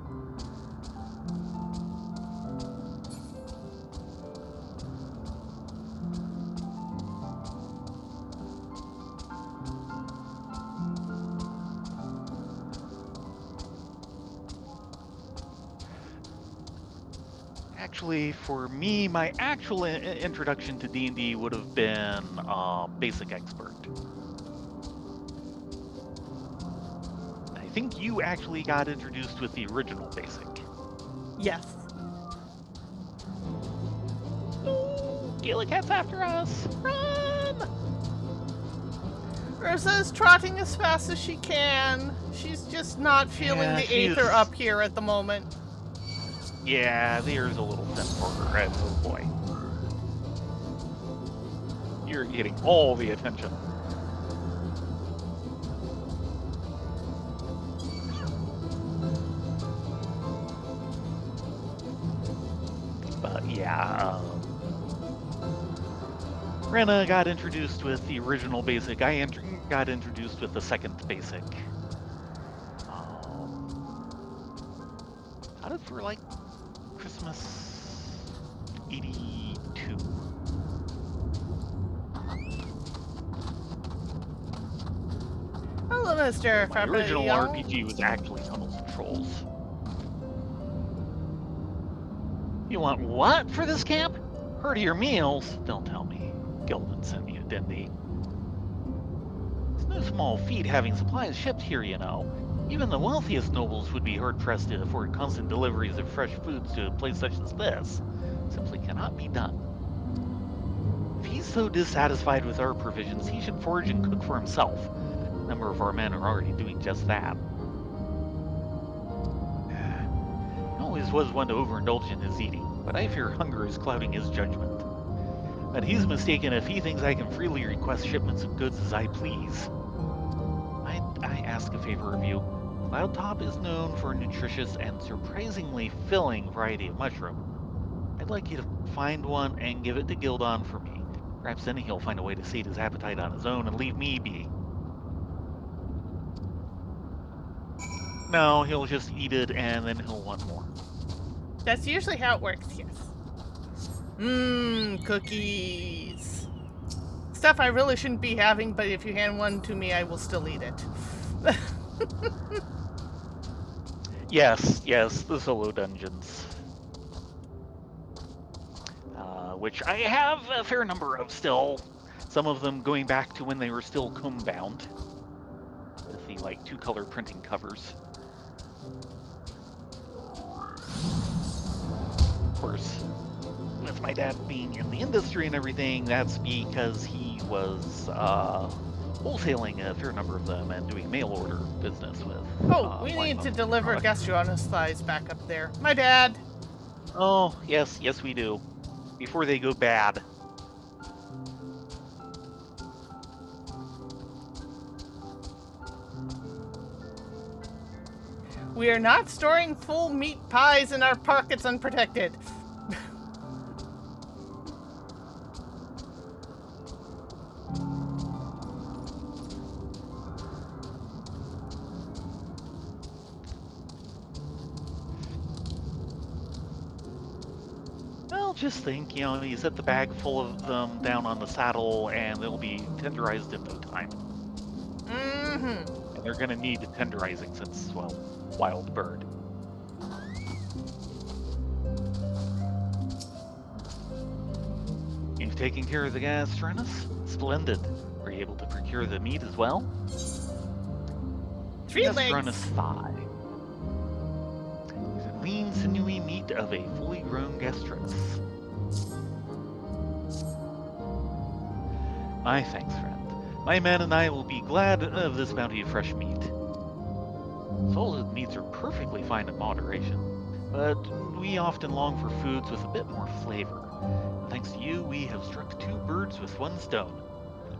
Actually, for me, my actual introduction to D&D would have been Basic Expert. I think you actually got introduced with the original Basic. Yes. Ooh, Gillicat's after us! Run! Urza is trotting as fast as she can. She's just not feeling the aether up here at the moment. Yeah, the air's a little thin for her, and oh boy. You're getting all the attention. But yeah, Rena got introduced with the original Basic. I got introduced with the second Basic. How did for like Christmas 82. Hello, Mr. My original Fabrele. RPG was actually Tunnels and Trolls. You want what for this camp? Heartier meals? Don't tell me. Gildan sent you, didn't he? No small feat having supplies shipped here, you know. Even the wealthiest nobles would be hard-pressed to afford constant deliveries of fresh foods to a place such as this. Simply cannot be done. If he's so dissatisfied with our provisions, he should forage and cook for himself. A number of our men are already doing just that. He always was one to overindulge in his eating, but I fear hunger is clouding his judgment. But he's mistaken if he thinks I can freely request shipments of goods as I please. I ask a favor of you. Cloudtop is known for a nutritious and surprisingly filling variety of mushroom. I'd like you to find one and give it to Gildon for me. Perhaps then he'll find a way to sate his appetite on his own and leave me be. No, he'll just eat it and then he'll want more. That's usually how it works, yes. Cookies. Stuff I really shouldn't be having, but if you hand one to me, I will still eat it. Yes, the solo dungeons. Which I have a fair number of still. Some of them going back to when they were still comb-bound. With the, like, 2-color printing covers. Of course, with my dad being in the industry and everything, that's because he was wholesaling a fair number of them and doing mail order business with. Oh, we need to deliver Gastronis thighs back up there. My dad. Oh, yes, we do. Before they go bad. We are not storing full meat pies in our pockets unprotected. Well, just think, you know, you set the bag full of them down on the saddle and they'll be tenderized in no time. Mm-hmm. And they're gonna need tenderizing since, well, wild bird. You've taken care of the Gastronus? Splendid. Were you able to procure the meat as well? 3 legs. Gastronus thigh. It's a lean, sinewy meat of a fully grown Gastronus. My thanks, friend. My men and I will be glad of this bounty of fresh meat. Salted meats are perfectly fine in moderation, but we often long for foods with a bit more flavor. And thanks to you, we have struck 2 birds with 1 stone.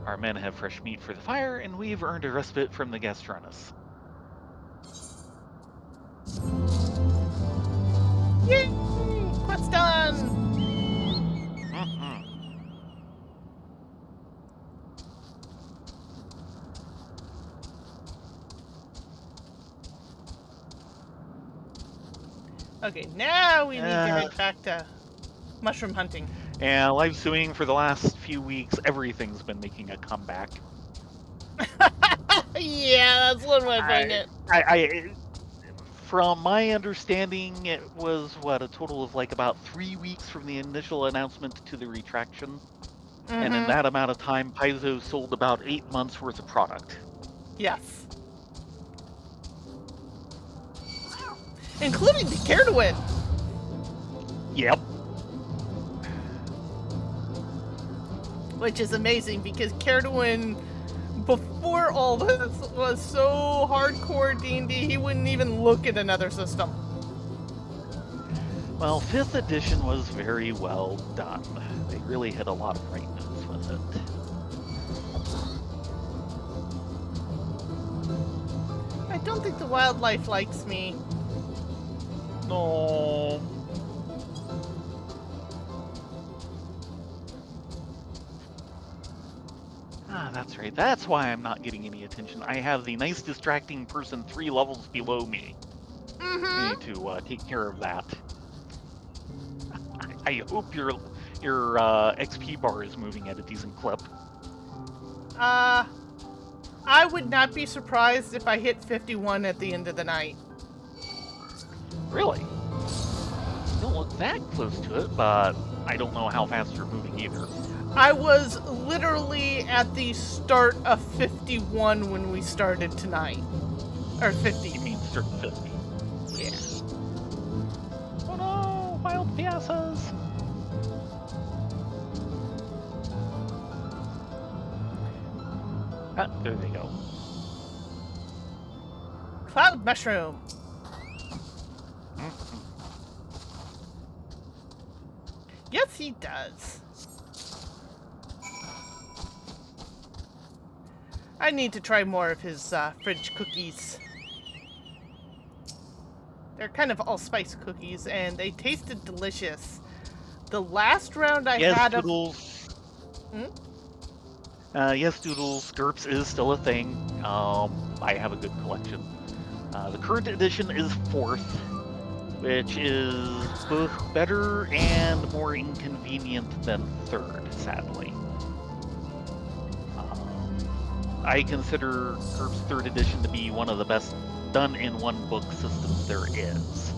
Our men have fresh meat for the fire, and we've earned a respite from the Gastronus. Yay! Quest done! Okay, now we need to head back to mushroom hunting. And live sewing for the last few weeks, everything's been making a comeback. Yeah, that's one way of putting it. From my understanding, it was, a total of like about 3 weeks from the initial announcement to the retraction. Mm-hmm. And in that amount of time, Paizo sold about 8 months worth of product. Yes. Including the Carduin. Yep. Which is amazing because Carduin, before all this, was so hardcore D&D, he wouldn't even look at another system. Well, 5th edition was very well done. They really hit a lot of right notes with it. I don't think the wildlife likes me. No. Ah, that's right. That's why I'm not getting any attention. I have the nice distracting person 3 levels below me. I need to take care of that. I hope your XP bar is moving at a decent clip. I would not be surprised if I hit 51 at the end of the night. Really? don't look that close to it, but I don't know how fast you're moving either. I was literally at the start of 51 when we started tonight. Or 50. You mean start 50. Yeah. Oh no, wild piazzas! Ah, there they go. Cloud mushroom. Mhm. Yes, he does. I need to try more of his fridge cookies. They're kind of allspice cookies, and they tasted delicious. The last round I Yes, had Doodles. Hmm? Yes, Doodles. GURPS is still a thing. I have a good collection. The current edition is 4th, which is both better and more inconvenient than 3rd, sadly. I consider GURPS 3rd edition to be one of the best done-in-one-book systems there is.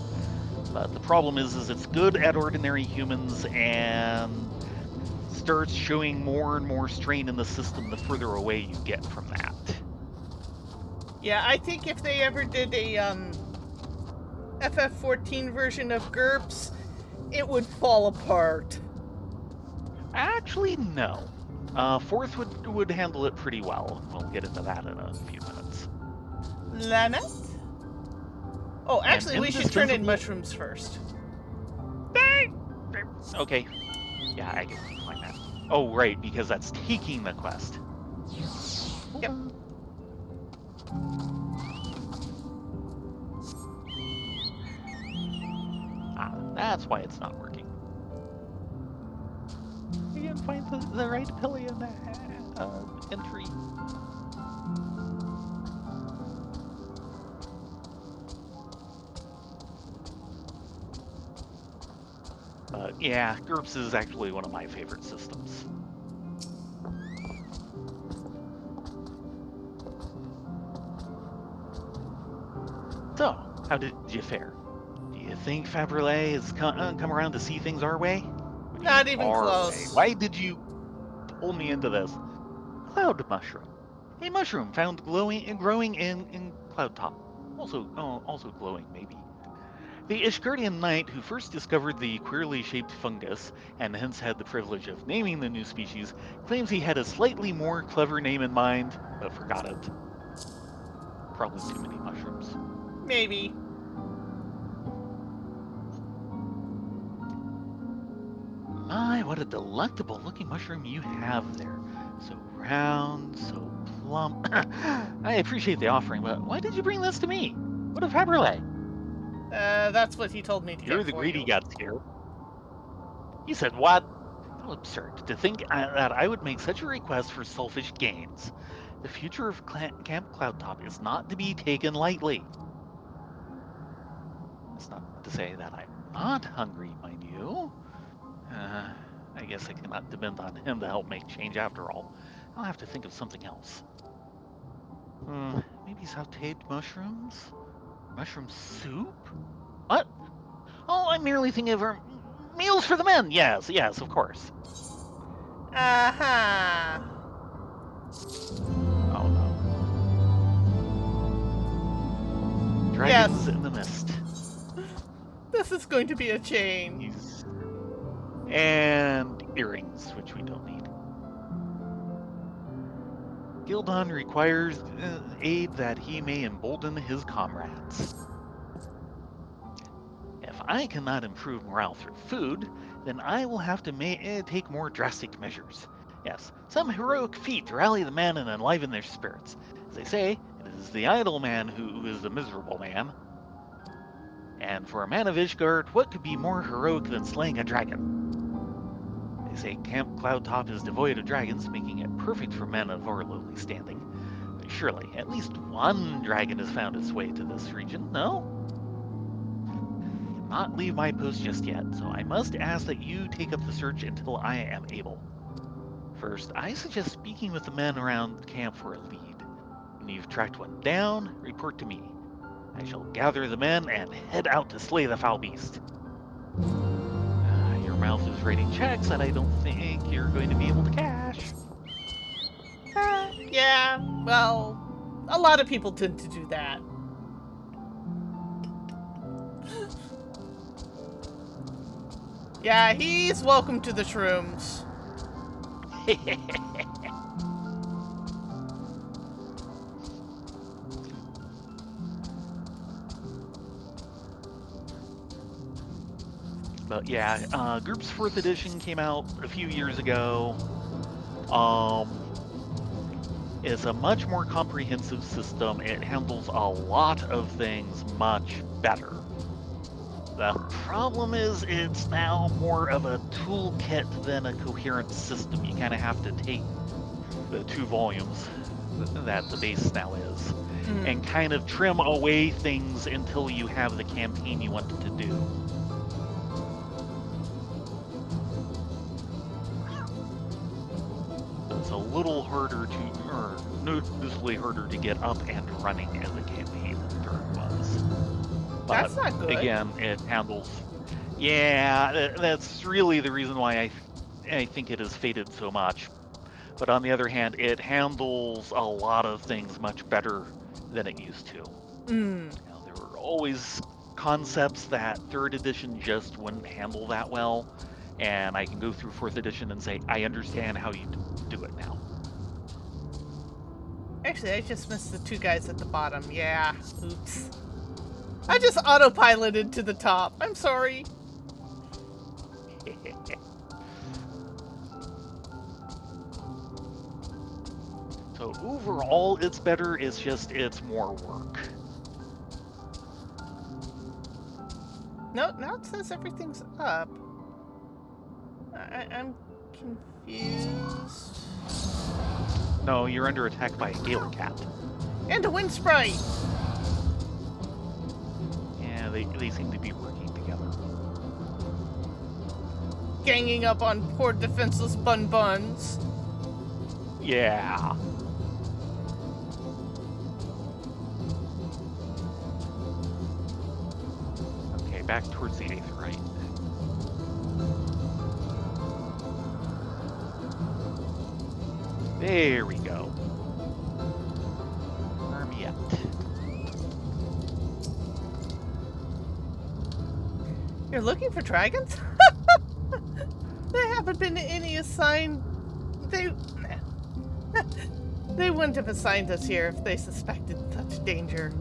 But the problem is it's good at ordinary humans and starts showing more and more strain in the system the further away you get from that. Yeah, I think if they ever did a FF14 version of GURPS, it would fall apart. Actually, no. 4th would handle it pretty well, and we'll get into that in a few minutes. Lana? Oh, actually, we should turn in indispensable- mushrooms first. Okay. Yeah, I can find that. Oh, right, because that's taking the quest. Yep. Ah, that's why it's not working. I didn't find the right pillion entry. But yeah, GURPS is actually one of my favorite systems. So, how did you fare? Do you think Faberlé has come around to see things our way? What do you Not mean even our close. way? Why did you pull me into this? Cloud mushroom. A mushroom found growing in cloud top. Also glowing, maybe. The Ishgardian knight who first discovered the queerly shaped fungus, and hence had the privilege of naming the new species, claims he had a slightly more clever name in mind, but forgot it. Probably too many mushrooms. Maybe. My, what a delectable looking mushroom you have there. So round, so plump. I appreciate the offering, but why did you bring this to me? What of Haberlé? That's what he told me to You're get the for greedy you. guts here. He said, what? How absurd to think that I would make such a request for selfish gains. The future of Camp Cloudtop is not to be taken lightly. That's not to say that I'm not hungry, mind you. I guess I cannot depend on him to help make change after all. I'll have to think of something else. Maybe sauteed mushrooms? Mushroom soup? What? Oh, I'm merely thinking of meals for the men. Yes, of course. Uh-huh. Oh no. Dragons in the mist. This is going to be a chain. And earrings, which we don't need. Gildon requires aid that he may embolden his comrades. If I cannot improve morale through food, then I will have to take more drastic measures. Yes, some heroic feat to rally the men and enliven their spirits. As they say, it is the idle man who is the miserable man. And for a man of Ishgard, what could be more heroic than slaying a dragon? They say Camp Cloudtop is devoid of dragons, making it perfect for men of our lowly standing. But surely, at least one dragon has found its way to this region, no? I cannot leave my post just yet, so I must ask that you take up the search until I am able. First, I suggest speaking with the men around camp for a lead. When you've tracked one down, report to me. I shall gather the men and head out to slay the foul beast. mouth is writing checks that I don't think you're going to be able to cash. Yeah, well, a lot of people tend to do that. Yeah, he's welcome to the shrooms. But yeah, GURPS 4th edition came out a few years ago. It's a much more comprehensive system. It handles a lot of things much better. The problem is it's now more of a toolkit than a coherent system. You kind of have to take the 2 volumes that the base now is and kind of trim away things until you have the campaign you want to do. It's a little harder to, or noticeably harder to get up and running as a campaign than Third was. But That's not good. again, it handles. Yeah, that's really the reason why I think it has faded so much. But on the other hand, it handles a lot of things much better than it used to. Now, there were always concepts that 3rd edition just wouldn't handle that well, and I can go through 4th edition and say, I understand how you do it now. Actually, I just missed the 2 guys at the bottom. Yeah, oops. I just autopiloted to the top. I'm sorry. So overall, it's better. It's just, it's more work. No, now it says everything's up. I'm confused. No, you're under attack by a Gale Cat. And a wind sprite. Yeah, they seem to be working together. Ganging up on poor defenseless buns. Yeah. Okay, back towards the 8th, right? There we go. Army up. You're looking for dragons? There haven't been any assigned. They wouldn't have assigned us here if they suspected such danger.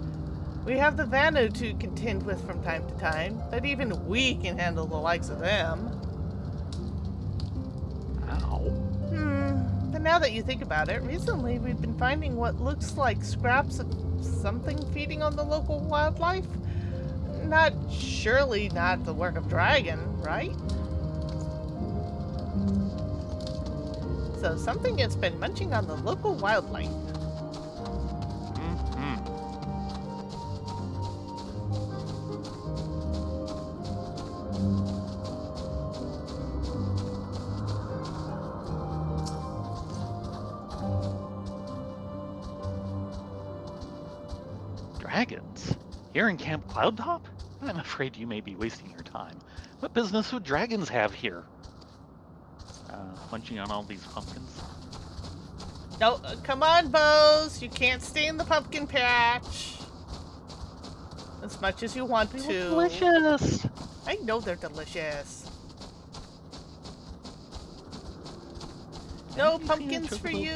We have the Vanu to contend with from time to time, but even we can handle the likes of them. Ow. But now that you think about it, recently we've been finding what looks like scraps of something feeding on the local wildlife. Surely not the work of dragon, right? So something has been munching on the local wildlife. Dragons? Here in Camp Cloudtop? I'm afraid you may be wasting your time. What business would dragons have here? Munching on all these pumpkins? No, come on, Bose. You can't stay in the pumpkin patch. As much as you want to. Delicious! I know they're delicious. No pumpkins for you.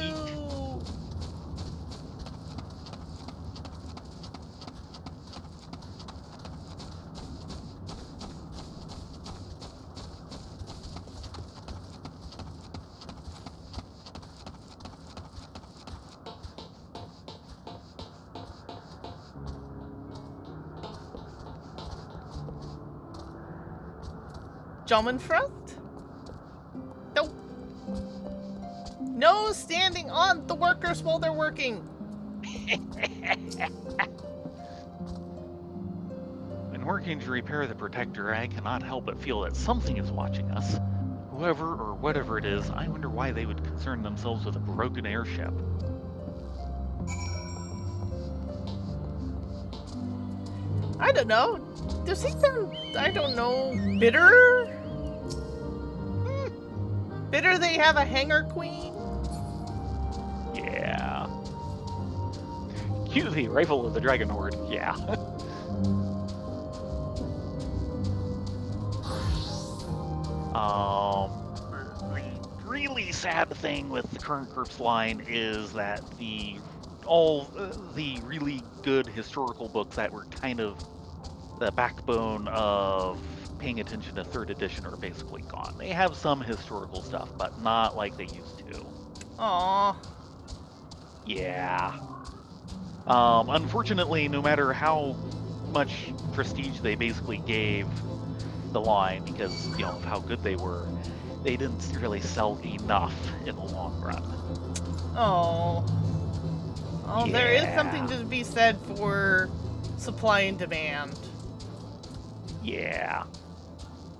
Jommenfrucht? Nope. No standing on the workers while they're working. When working to repair the Protector, I cannot help but feel that something is watching us. Whoever or whatever it is, I wonder why they would concern themselves with a broken airship. I don't know. Does he sound, I don't know, bitter? Bitter they have a hanger queen? Yeah. Cue the arrival of the Dragon Horde. Yeah. The really sad thing with the current Corpse line is that all the really good historical books that were kind of the backbone of paying attention to 3rd edition are basically gone. They have some historical stuff, but not like they used to. Aww. Yeah. Unfortunately, no matter how much prestige they basically gave the line because, of how good they were, they didn't really sell enough in the long run. Oh. Oh, there is Yeah. something to be said for supply and demand. Yeah.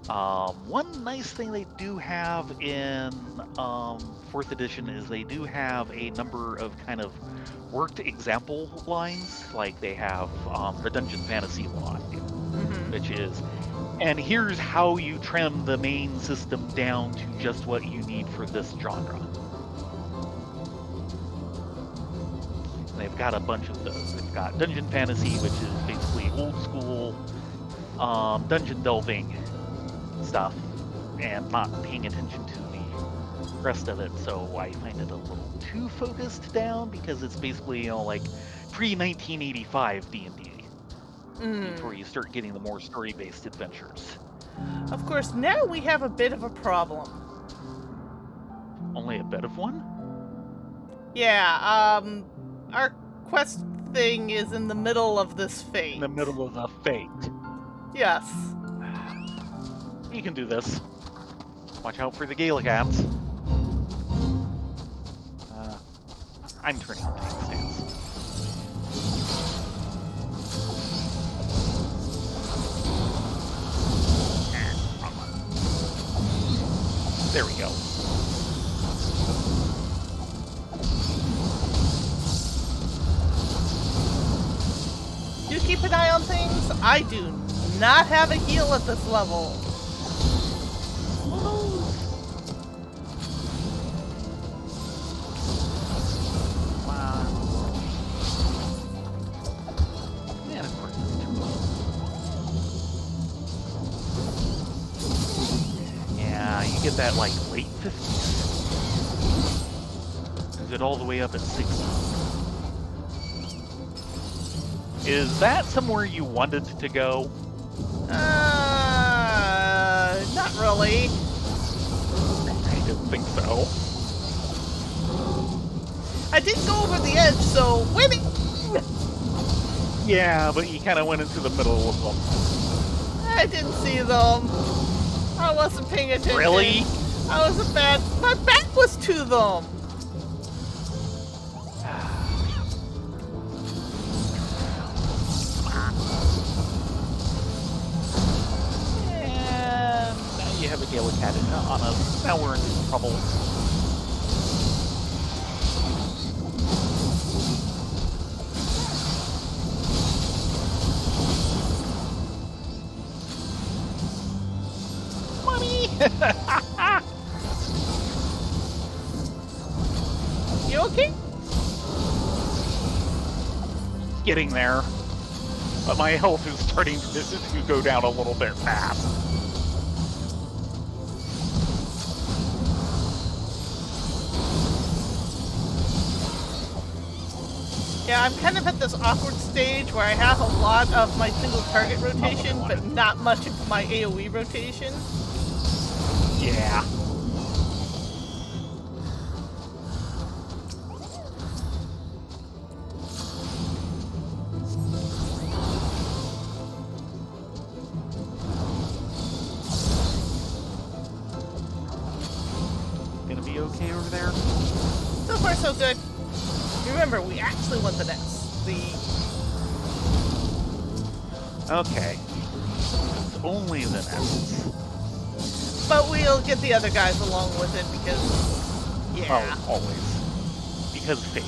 One nice thing they do have in 4th edition is they do have a number of kind of worked example lines. Like they have the Dungeon Fantasy line, which is, and here's how you trim the main system down to just what you need for this genre. They've got a bunch of those. They've got Dungeon Fantasy, which is basically old school dungeon delving stuff and not paying attention to the rest of it, so I find it a little too focused down because it's basically, like pre-1985 D&D before you start getting the more story-based adventures. Of course, now we have a bit of a problem. Only a bit of one? Yeah, our quest thing is in the middle of this fate. In the middle of the fate. Yes. You can do this. Watch out for the Gaelic ants. I'm turning on tank stance. Wrong one. There we go. Do keep an eye on things. I do not have a heal at this level. And of course, it's too low. Yeah, you get that like late 50s. Is it all the way up at 60? Is that somewhere you wanted to go? Not really. I didn't think so. I did go over the edge, so winning. Yeah, but you kind of went into the middle of them. I didn't see them. I wasn't paying attention. Really? I was my back was to them. And now you have a Gaelic cat on us. Now we're in trouble. You okay? Getting there. But my health is starting to go down a little bit fast. Yeah, I'm kind of at this awkward stage where I have a lot of my single target rotation, but not much of my AoE rotation. Yeah. Gonna be okay over there? So far, so good. Remember, we actually won the nest. Okay. It's only the nests. But we'll get the other guys along with it because, yeah. Oh, always. Because fate.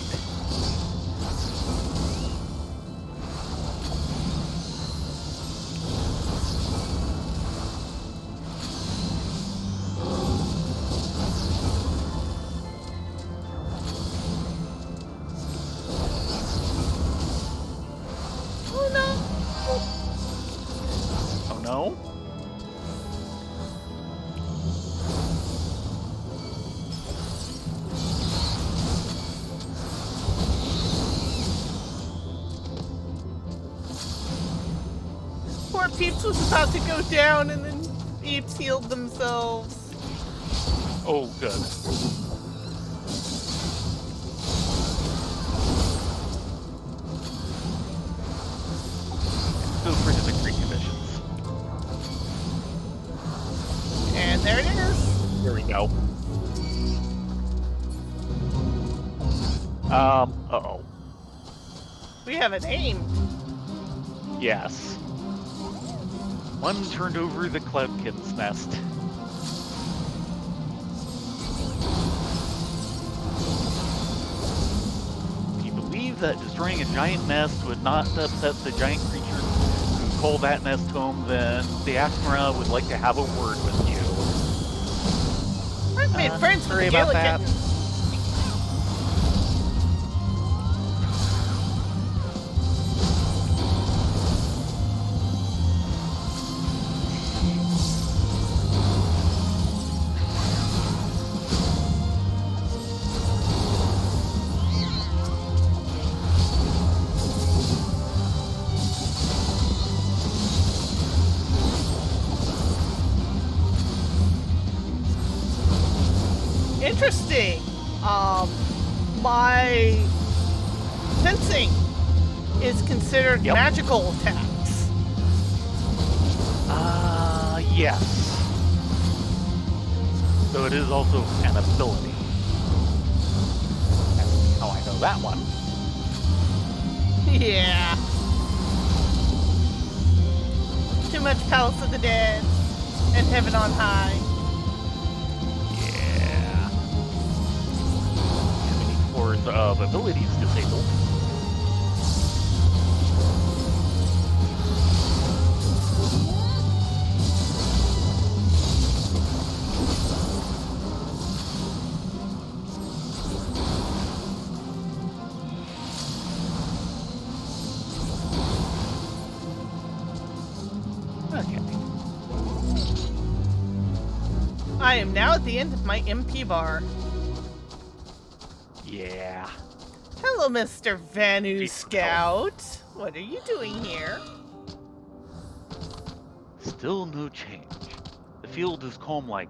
Peeps was about to go down, and then Peeps healed themselves. Oh, good. Those were the creek conditions. And there it is. Here we go. Uh-oh. We have a name. Yes. One turned over the Cloudkin's nest. If you believe that destroying a giant nest would not upset the giant creatures who call that nest home, then the Asmara would like to have a word with you. I've made friends with sorry the about that. Gilligan. Interesting. My fencing is considered Yep. magical attacks. Yes. So it is also an ability. That's how I know that one. Yeah. Too much Palace of the Dead and Heaven on High. Yeah. Too many floors of abilities disabled. Okay. I am now at the end of my MP bar. Yeah. Hello, Mr. Vanu Jeez, Scout. What are you doing here? Still no change. The field is calm like,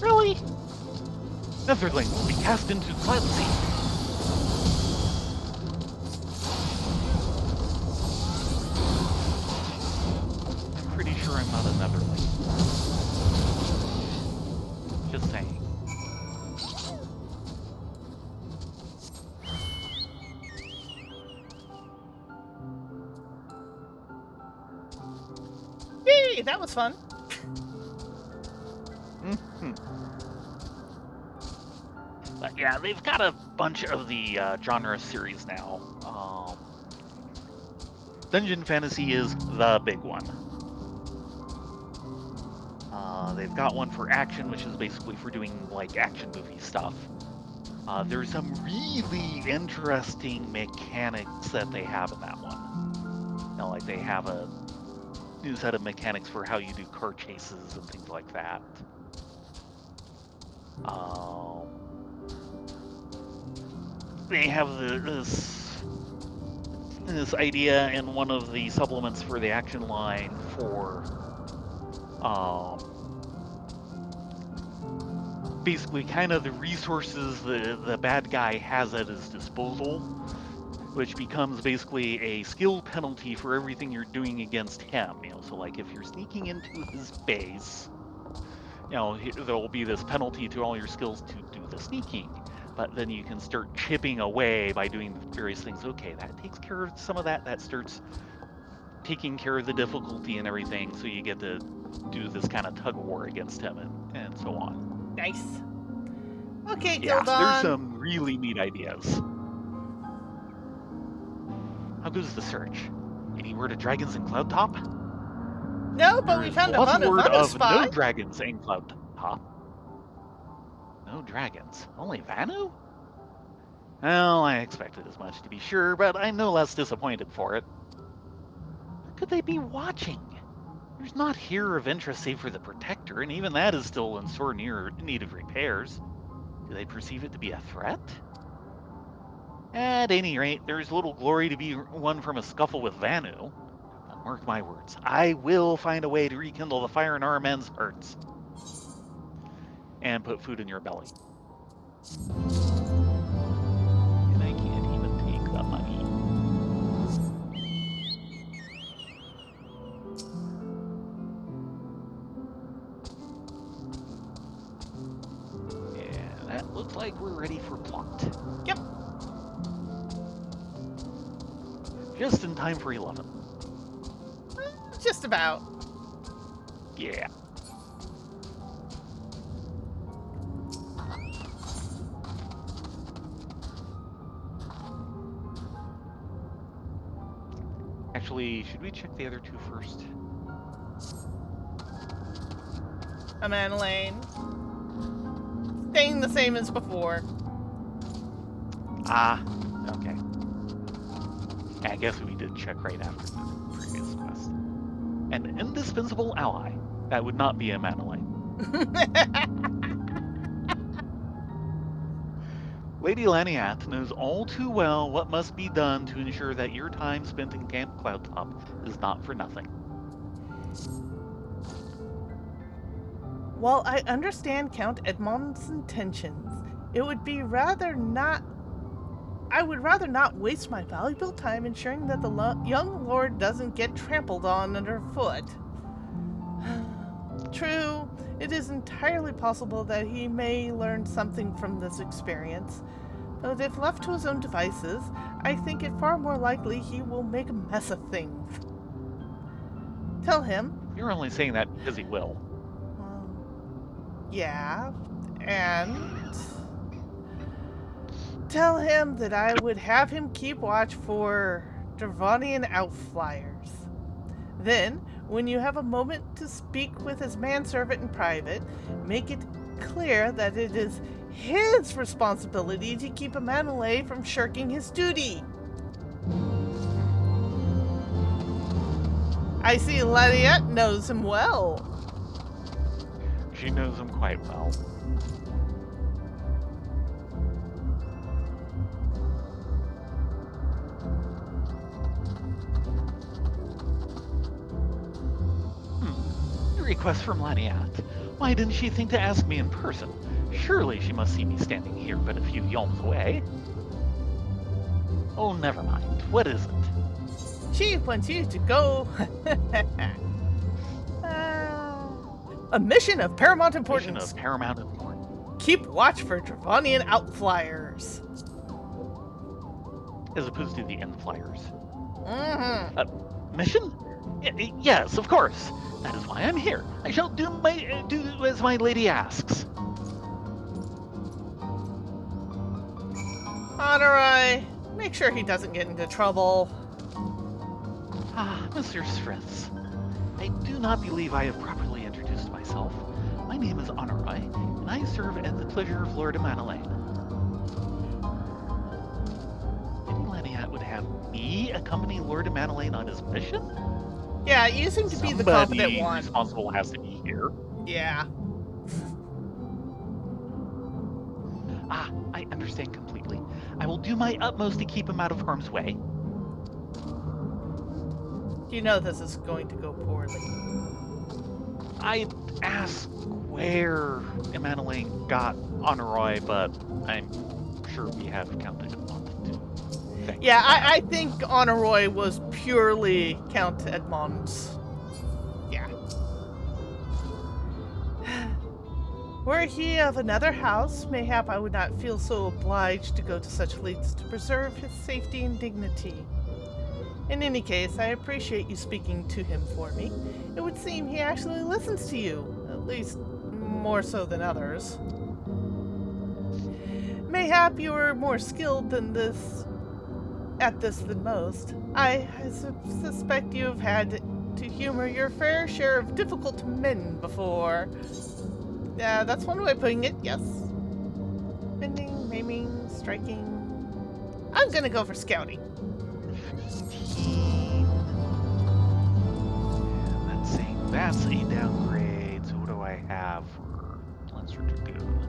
Really? Netherling will be cast into Cloud Sea. I'm pretty sure I'm not a Netherling. Just saying. Yay, that was fun. But yeah, they've got a bunch of the genre series now. Dungeon Fantasy is the big one. They've got one for action, which is basically for doing like action movie stuff. There's some really interesting mechanics that they have in that one. You know, like they have a new set of mechanics for how you do car chases and things like that. They have this idea in one of the supplements for the action line for basically kind of the resources the bad guy has at his disposal, which becomes basically a skill penalty for everything you're doing against him. You know, so like if you're sneaking into his base, you know, there will be this penalty to all your skills to do the sneaking. But then you can start chipping away by doing various things. Okay, that takes care of some of that. That starts taking care of the difficulty and everything. So you get to do this kind of tug of war against him and so on. Nice. Okay, Yeah, Gildon. there's some really neat ideas. How goes the search? Any word of dragons in Cloudtop? No, but we found a Lots of word Vanu of spot. no dragons in Cloudtop. No dragons. Only Vanu? Well, I expected as much to be sure, but I'm no less disappointed for it. What could they be watching? There's not here of interest save for the Protector, and even that is still in sore need of repairs. Do they perceive it to be a threat? At any rate, there's little glory to be won from a scuffle with Vanu. But mark my words, I will find a way to rekindle the fire in our men's hearts. And put food in your belly. And I can't even take the money. And that looks like we're ready for plot. Yep. Just in time for 11. Just about. Yeah. Actually, should we check the other two first? Amanda Lane. Staying the same as before. Ah, okay. I guess we did check right after the previous quest. An indispensable ally. That would not be Amanda Lane. Lady Laniat knows all too well what must be done to ensure that your time spent in Camp Cloudtop is not for nothing. While I understand Count Edmond's intentions, I would rather not waste my valuable time ensuring that the young lord doesn't get trampled on underfoot. True, it is entirely possible that he may learn something from this experience, but if left to his own devices, I think it far more likely he will make a mess of things. Tell him. You're only saying that because he will. Yeah, and tell him that I would have him keep watch for Dravonian outflyers. Then, when you have a moment to speak with his manservant in private, make it clear that it is his responsibility to keep Amanale from shirking his duty. I see Laniat knows him well. She knows him quite well. A request from Laniat. Why didn't she think to ask me in person? Surely she must see me standing here but a few yalms away. Oh, never mind. What is it? She wants you to go... a mission of paramount importance. Mission of paramount importance. Keep watch for Dravonian outflyers. As opposed to the inflyers. Mm-hmm. Mission? Yes, of course. That is why I'm here. I shall do as my lady asks. Honorai, make sure he doesn't get into trouble. Ah, Mr. Striths. I do not believe I have properly introduced myself. My name is Honorai, and I serve at the pleasure of Lord Amanalaine. Lady Laniat would have me accompany Lord Amanalaine on his mission? Yeah, you seem to be the confident one. Responsible has to be here. Yeah. Ah, I understand completely. I will do my utmost to keep him out of harm's way. You know this is going to go poorly. I asked where Amanalaine got Honorai, but I'm sure we have counted on it too. Yeah, I think Honorai was purely Count Edmond's. Yeah. Were he of another house, mayhap I would not feel so obliged to go to such lengths to preserve his safety and dignity. In any case, I appreciate you speaking to him for me. It would seem he actually listens to you, at least more so than others. Mayhap you are more skilled at this than most. I suspect you have had to humor your fair share of difficult men before. Yeah, that's one way of putting it, yes. Bending, maiming, striking. I'm gonna go for scouting. 15. And that's saying that's a downgrade. So what do I have for Lancer Dragoon?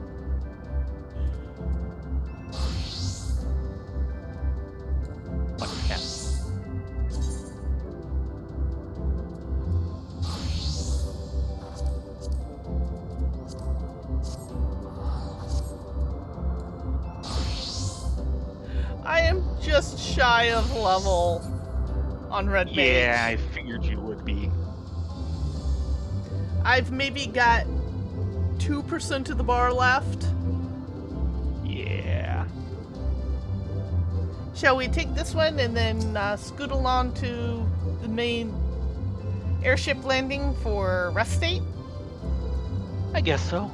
I am just shy of level on Red Mage. Yeah, I figured you would be. I've maybe got 2% of the bar left. Yeah. Shall we take this one and then scoot along to the main airship landing for rest state? I guess so.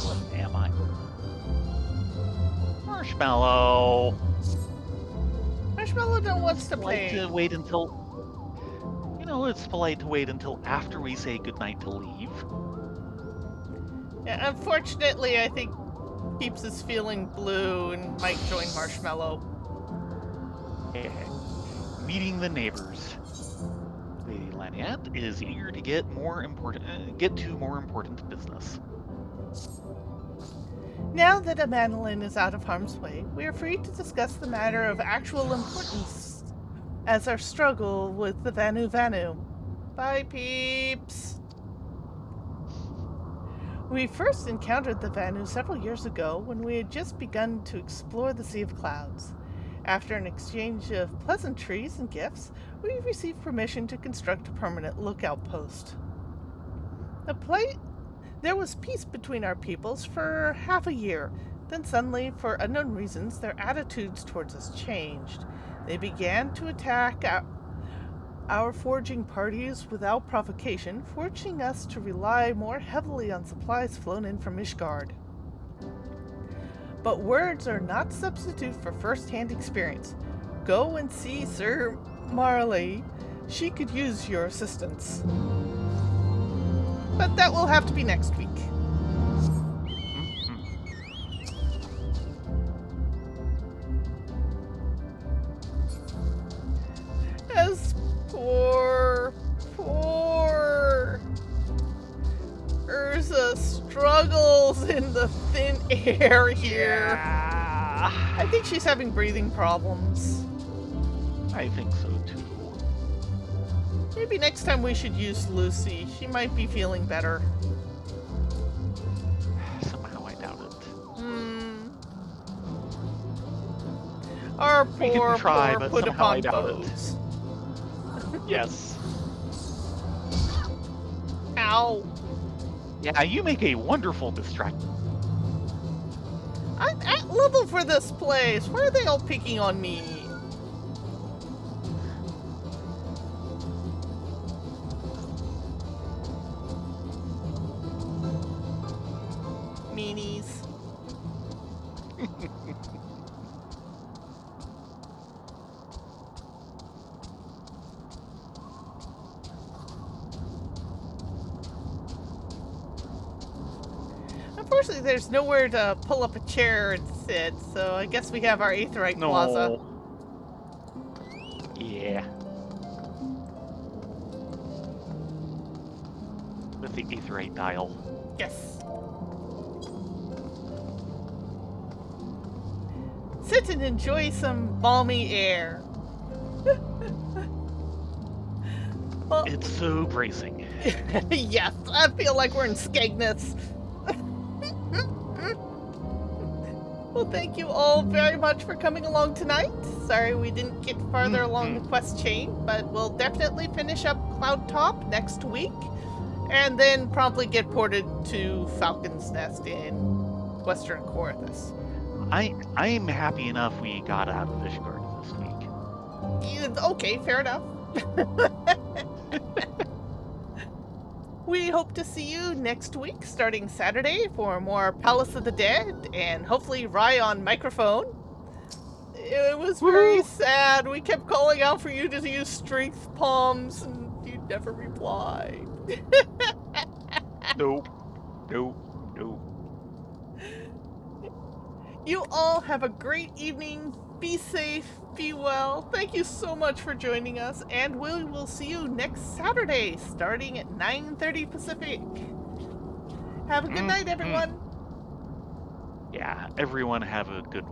What am I? Marshmallow. Marshmallow don't wants to Polite play. to wait until. You know, it's polite to wait until after we say goodnight to leave. Yeah, unfortunately, I think Peeps is feeling blue and might join Marshmallow. Yeah. Meeting the neighbors. Lady Laniette is eager to get to more important business. Now that Amanolin is out of harm's way, we are free to discuss the matter of actual importance as our struggle with the Vanu. Bye, Peeps! We first encountered the Vanu several years ago when we had just begun to explore the Sea of Clouds. After an exchange of pleasantries and gifts, we received permission to construct a permanent lookout post. There was peace between our peoples for half a year. Then suddenly, for unknown reasons, their attitudes towards us changed. They began to attack our foraging parties without provocation, forcing us to rely more heavily on supplies flown in from Ishgard. But words are not substitute for first-hand experience. Go and see Sir Marley. She could use your assistance. But that will have to be next week. As poor Eorzea struggles in the thin air here. Yeah. I think she's having breathing problems. I think so too. Maybe next time we should use Lucy. She might be feeling better. Somehow I doubt it. Our We poor, can try, poor but put somehow I upon doubt it. bows. Yes. Ow. Yeah, you make a wonderful distraction. I'm at level for this place. Why are they all picking on me? Meanies. Unfortunately, there's nowhere to pull up a chair and sit, so I guess we have our Aetherite Plaza. Yeah. With the Aetherite dial. Yes. Sit and enjoy some balmy air. Well, It's so bracing. yes, I feel like we're in Skegness. Well, thank you all very much for coming along tonight. Sorry we didn't get farther along the quest chain, but we'll definitely finish up Cloud Top next week, and then promptly get ported to Falcon's Nest in Western Corythus. I'm happy enough we got out of Ishgard this week. Okay, fair enough. We hope to see you next week, starting Saturday, for more Palace of the Dead, and hopefully Rye on microphone. It was very sad. We kept calling out for you to use strength palms, and you never replied. Nope. You all have a great evening. Be safe, be well. Thank you so much for joining us, and we will see you next Saturday, starting at 9:30 Pacific. Have a good night, everyone. Yeah, everyone have a good